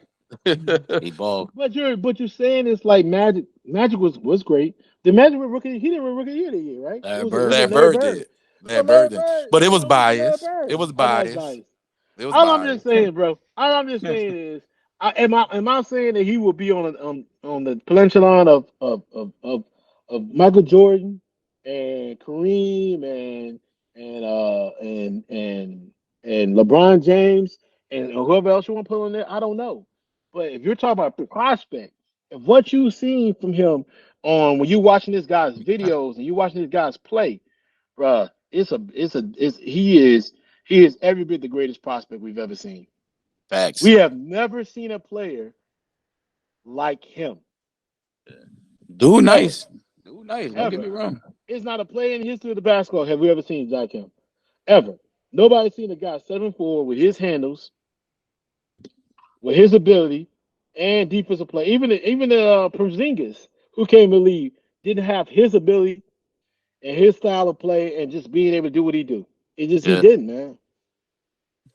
He balled. But you're saying it's like Magic. Magic was great. The Magic were rookie. He didn't win rookie of the year, right? Larry It Bird. was Larry Larry Bird Bird. did. So Larry Larry Bird did. Bird, But it you was know, it was Larry biased. It Bird. was Oh, that was biased. biased. It was All I'm just biased. saying, bro. All I'm just saying is, am I saying that he will be on the peninsula of Michael Jordan and Kareem and LeBron James and whoever else you want to put on there? I don't know. But if you're talking about prospect, if what you've seen from him on when you're watching this guy's videos and you're watching this guy's play, bruh, he is every bit the greatest prospect we've ever seen. We Facts. have never seen a player like him Dude, ever, nice. Dude, nice. Don't get me ever. wrong. It's not a player in the history of the basketball have we ever seen like him ever. Nobody's seen a guy 7'4" with his handles, with his ability, and defensive play. Even Porzingis, who came to league, didn't have his ability and his style of play and just being able to do what he do. He Yeah. didn't, man.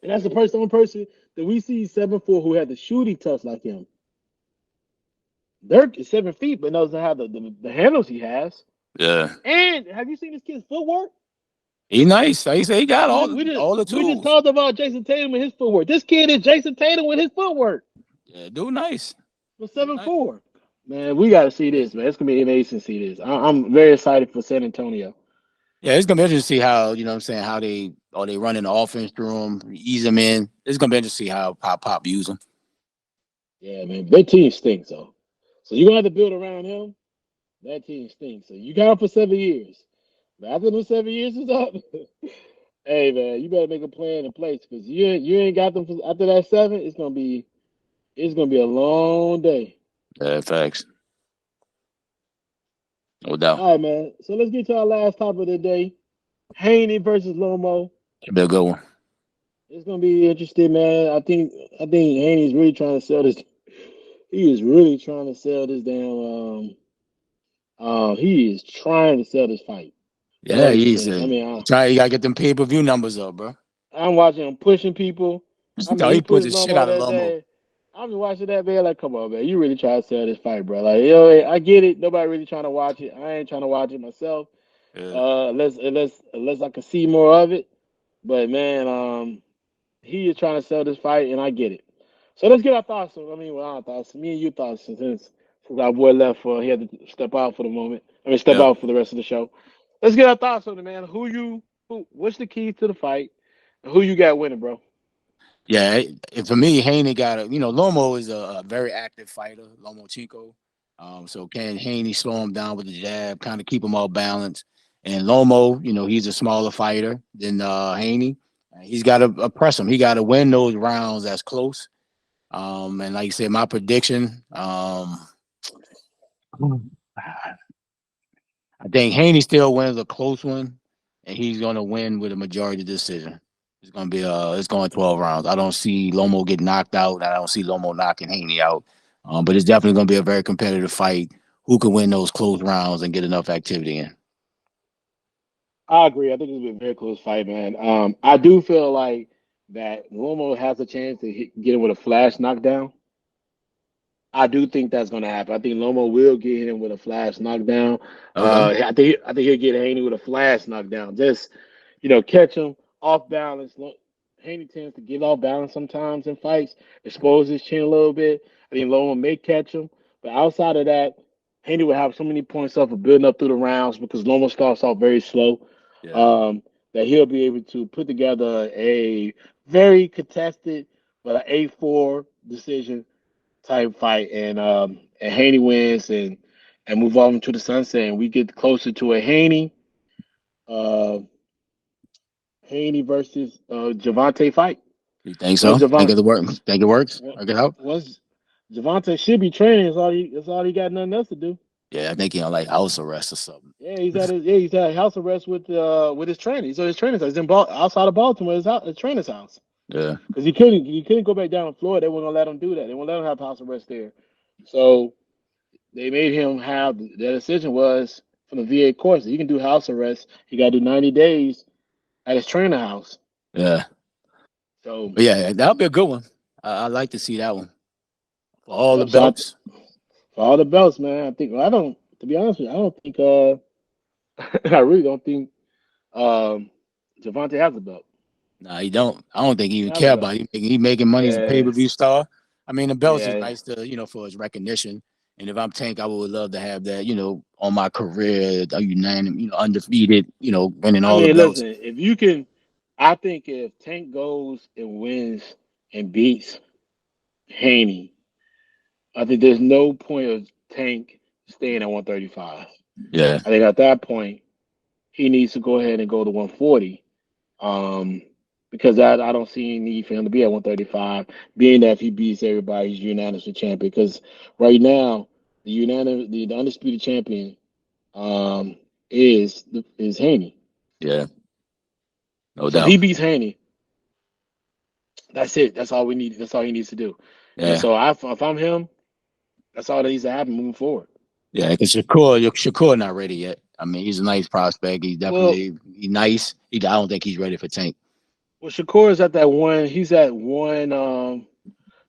And that's the only person that we see 7'4" who had the shooting touch like him. Dirk is 7 feet, but doesn't have the handles he has. Yeah. And have you seen this kid's footwork? He nice. Like he said, he got all the We just tools. talked about Jason Tatum and his footwork. This kid is Jason Tatum with his footwork. Yeah, dude, nice. For Dude, nice. 7'4". Man, we got to see this, man. It's gonna be amazing to see this. I'm very excited for San Antonio. Yeah, it's gonna be interesting to see how you know what I'm saying how they are they running the offense through them, ease them in. It's gonna be interesting to see how Pop use them. Yeah, man, their team stinks though. So you're gonna have to build around him. That team stinks. So you got him for 7 years. But after those 7 years is up, hey man, you better make a plan in place because you ain't got them for, after that seven. It's gonna be a long day. Yeah, facts, no doubt. All right, man. So let's get to our last topic of the day: Haney versus Lomo. Should be a good one. It's gonna be interesting, man. I think Haney's really trying to sell this. He is really trying to sell this damn. He is trying to sell this fight in Yeah, every he's sense. I mean, try. You gotta get them pay-per-view numbers up, bro. I'm watching him pushing people. I mean, No, he he puts pushed the shit Lomo out of that Lomo. day. I'm just watching that man like, come on, man, you really trying to sell this fight, bro? Like, I get it. Nobody really trying to watch it. I ain't trying to watch it myself. Yeah, Unless I can see more of it. But man, he is trying to sell this fight, and I get it. So let's get our thoughts. I mean, well, our thoughts. Me and you thoughts since our boy left for he had to step out for the moment. I mean, step yeah. out for the rest of the show. Let's get our thoughts on it, man. What's the key to the fight? And who you got winning, bro? Yeah, for me, Haney got Lomo is a very active fighter, Lomo Chico. So can Haney slow him down with the jab, kind of keep him all balanced? And Lomo, he's a smaller fighter than Haney. He's got to press him. He got to win those rounds that's close. And like you said, my prediction, I think Haney still wins a close one, and he's going to win with a majority decision. It's going 12 rounds. I don't see Lomo get knocked out. I don't see Lomo knocking Haney out. But it's definitely going to be a very competitive fight. Who can win those close rounds and get enough activity in? I agree. I think it's been a very close fight, man. I do feel like that Lomo has a chance to get him with a flash knockdown. I do think that's going to happen. I think Lomo will get him with a flash knockdown. Okay. I think he'll get Haney with a flash knockdown. Just catch him off balance. Haney tends to get off balance sometimes in fights, expose his chin a little bit. I think Lomo may catch him, but outside of that, Haney will have so many points up for building up through the rounds because Lomo starts off very slow. Yeah. That he'll be able to put together a very contested but an A4 decision type fight, and Haney wins and move on to the sunset, and we get closer to a uh Haney versus Javante fight. You think so? Once Think Javante it works? Think it works? Work it out? once Javante should be training, that's all he got nothing else to do. Yeah, I think he on like house arrest or something. He's at house arrest with his trainer. So his trainer's house. He's outside of Baltimore, his trainer's house. Yeah. Because he couldn't go back down to Florida. They weren't gonna let him do that. They won't let him have house arrest there. So they made him have their decision was from the VA courts. He can do house arrest. He got to do 90 days at his trainer house. Yeah. So, But yeah, that'll be a good one. I like to see that one for all the yep. So belts. for all the belts, man, I think I don't. To be honest with you, I don't think. I really don't think Javante has a belt. Nah, he don't. I don't think he He even don't have a care about belt. it. He making money as a pay Yeah, per view star. I mean, the belts is yeah. nice to for his recognition. And if I'm Tank, I would love to have that on my career, unanimous, undefeated, winning I all the mean, belts. listen. If you can, I think if Tank goes and wins and beats Haney, I think there's no point of Tank staying at 135. Yeah, I think at that point he needs to go ahead and go to 140. Um, because I don't see any need for him to be at 135, being that if he beats everybody, he's unanimous champion. Because right now, the undisputed champion um is Haney. yeah, no So if he doubt. beats Haney, that's it. That's all we need. That's all he needs to do. And Yeah, so if I'm him, that's all that needs to happen moving forward. yeah. Because Shakur not ready yet. I mean, he's a nice prospect. Well, He's nice. I don't think he's ready for Tank. Shakur is at that one. He's at one.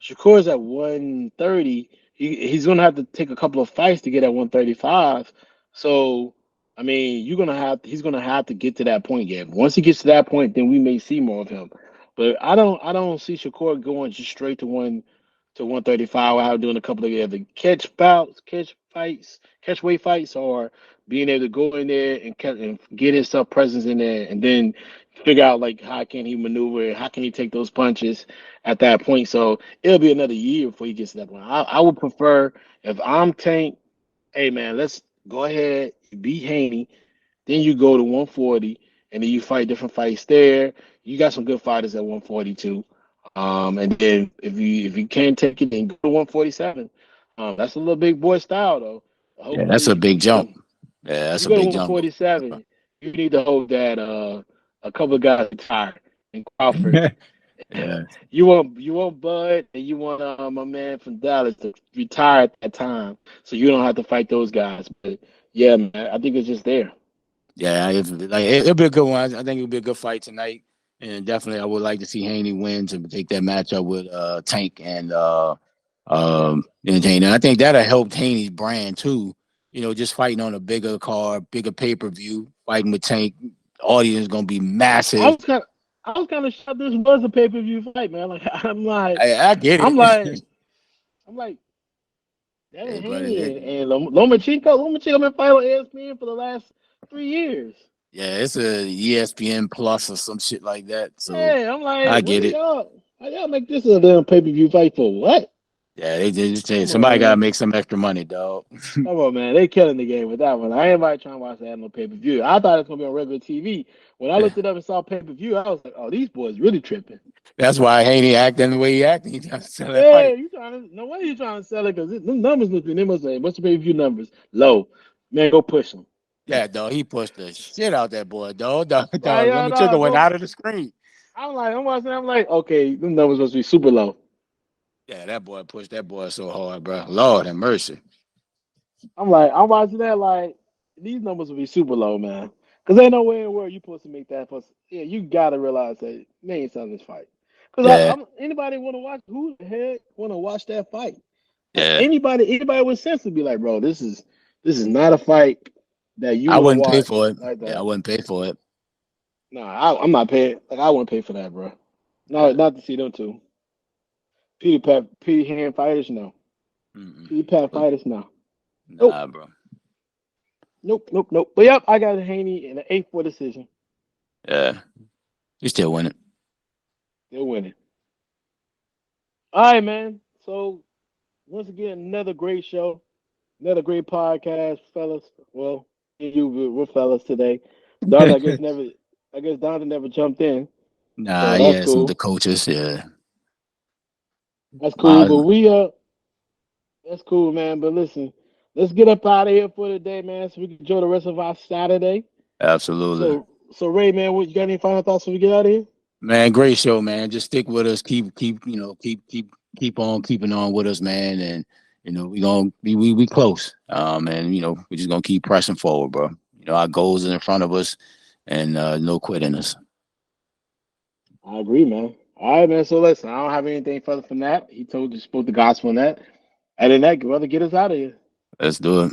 Shakur's at 130. He's gonna have to take a couple of fights to get at 135. So I mean, he's gonna have to get to that point yet. Once he gets to that point, then we may see more of him. But I don't see Shakur going just straight to to 135 without doing a couple of either catch bouts, catch fights, catch weight fights, or being able to go in there and get himself presence in there, and then figure out like how can he maneuver, how can he take those punches at that point. So it'll be another year before he gets to that point. I would prefer if I'm Tank, hey man, let's go ahead beat Haney, then you go to 140, and then you fight different fights there. You got some good fighters at 142. And then if you can't take it, then go to 147. That's a little big boy style though. Yeah, that's Hopefully, a big if you jump. go Yeah, if that's you a go to big jump. 147, you need to hope that a couple of guys retire in Crawford. Yeah, You want Bud and you want my man from Dallas to retire at that time, so you don't have to fight those guys. But yeah, man, I think it's just there. yeah. It'll be a good one. I think it'll be a good fight tonight, and definitely I would like to see Haney win to take that matchup with Tank and Haney. I think that'll help Haney's brand too. Just fighting on a bigger card, bigger pay-per-view, fighting with Tank. Audience gonna be I massive. was kind of I was kind of shocked this was a pay per view fight, man. Like I get I'm it. like I'm like Devin Yeah, but Haney and Lomachenko been fighting on ESPN for the last 3 years. yeah, it's a ESPN Plus or some shit like that. So Yeah, I'm like, I what get are it. y'all? How y'all make this a damn pay per view fight for what? Yeah, they just say Come on, somebody gotta man. make some extra money, dog. Come on, man. They killing the game with that one. I ain't anybody trying to watch that no pay per view. I thought it was gonna be on regular TV. When I looked it up and saw pay per view, I was like, oh, these boys really tripping. That's why Haney acting the way he acting. He trying to sell that Yeah, fight. you trying to? No way you trying to sell it because them numbers must be. They must say, what's the pay per view numbers? Low. Man, go push them. Yeah, dog. He pushed the shit out that boy, dog. Dog, Like, dog. yeah, Lomachenko dog, went go. out of the screen. I'm watching. I'm like, okay, them numbers must be super low. Yeah, that boy pushed that boy so hard, bro. Lord have mercy. I'm watching that like these numbers will be super low, man. Cause ain't no way in the world you supposed to make that. Plus, yeah, you gotta realize that they ain't selling this fight. Cause Yeah, anybody want to watch? Who the heck want to watch that fight? Like yeah. anybody with sense would be like, bro, this is not a fight that you I want to wouldn't pay watch for it. like Yeah, I that. wouldn't pay for it. Nah, I'm not paying. Like I wouldn't pay for that, bro. No, Yeah. not to see them two. Petey hand fighters, no. Mm-mm. Petey Pat fighters, no. Nope, Nah, bro. nope. But yep, I got Haney in an 8-4 decision. Yeah, you still winning. They're winning. All right, man. So once again, another great show, another great podcast, fellas. Well, we're fellas today. Don, I guess Don never jumped in, Nah, so that's yeah, some of the cool. coaches. Yeah. That's cool. Uh, But that's cool, man. But listen, let's get up out of here for today, man, so we can enjoy the rest of our Saturday. absolutely. So Ray, man, what you got any final thoughts when we get out of here? Man, great show, man. Just stick with us. Keep on keeping on with us, man. And we gonna we close. And we just gonna keep pressing forward, bro. Our goals are in front of us, and no quitting us. I agree, man. All right, man. So listen, I don't have anything further from that. He told you spoke the gospel on that. And then that, brother, get us out of here. Let's do it.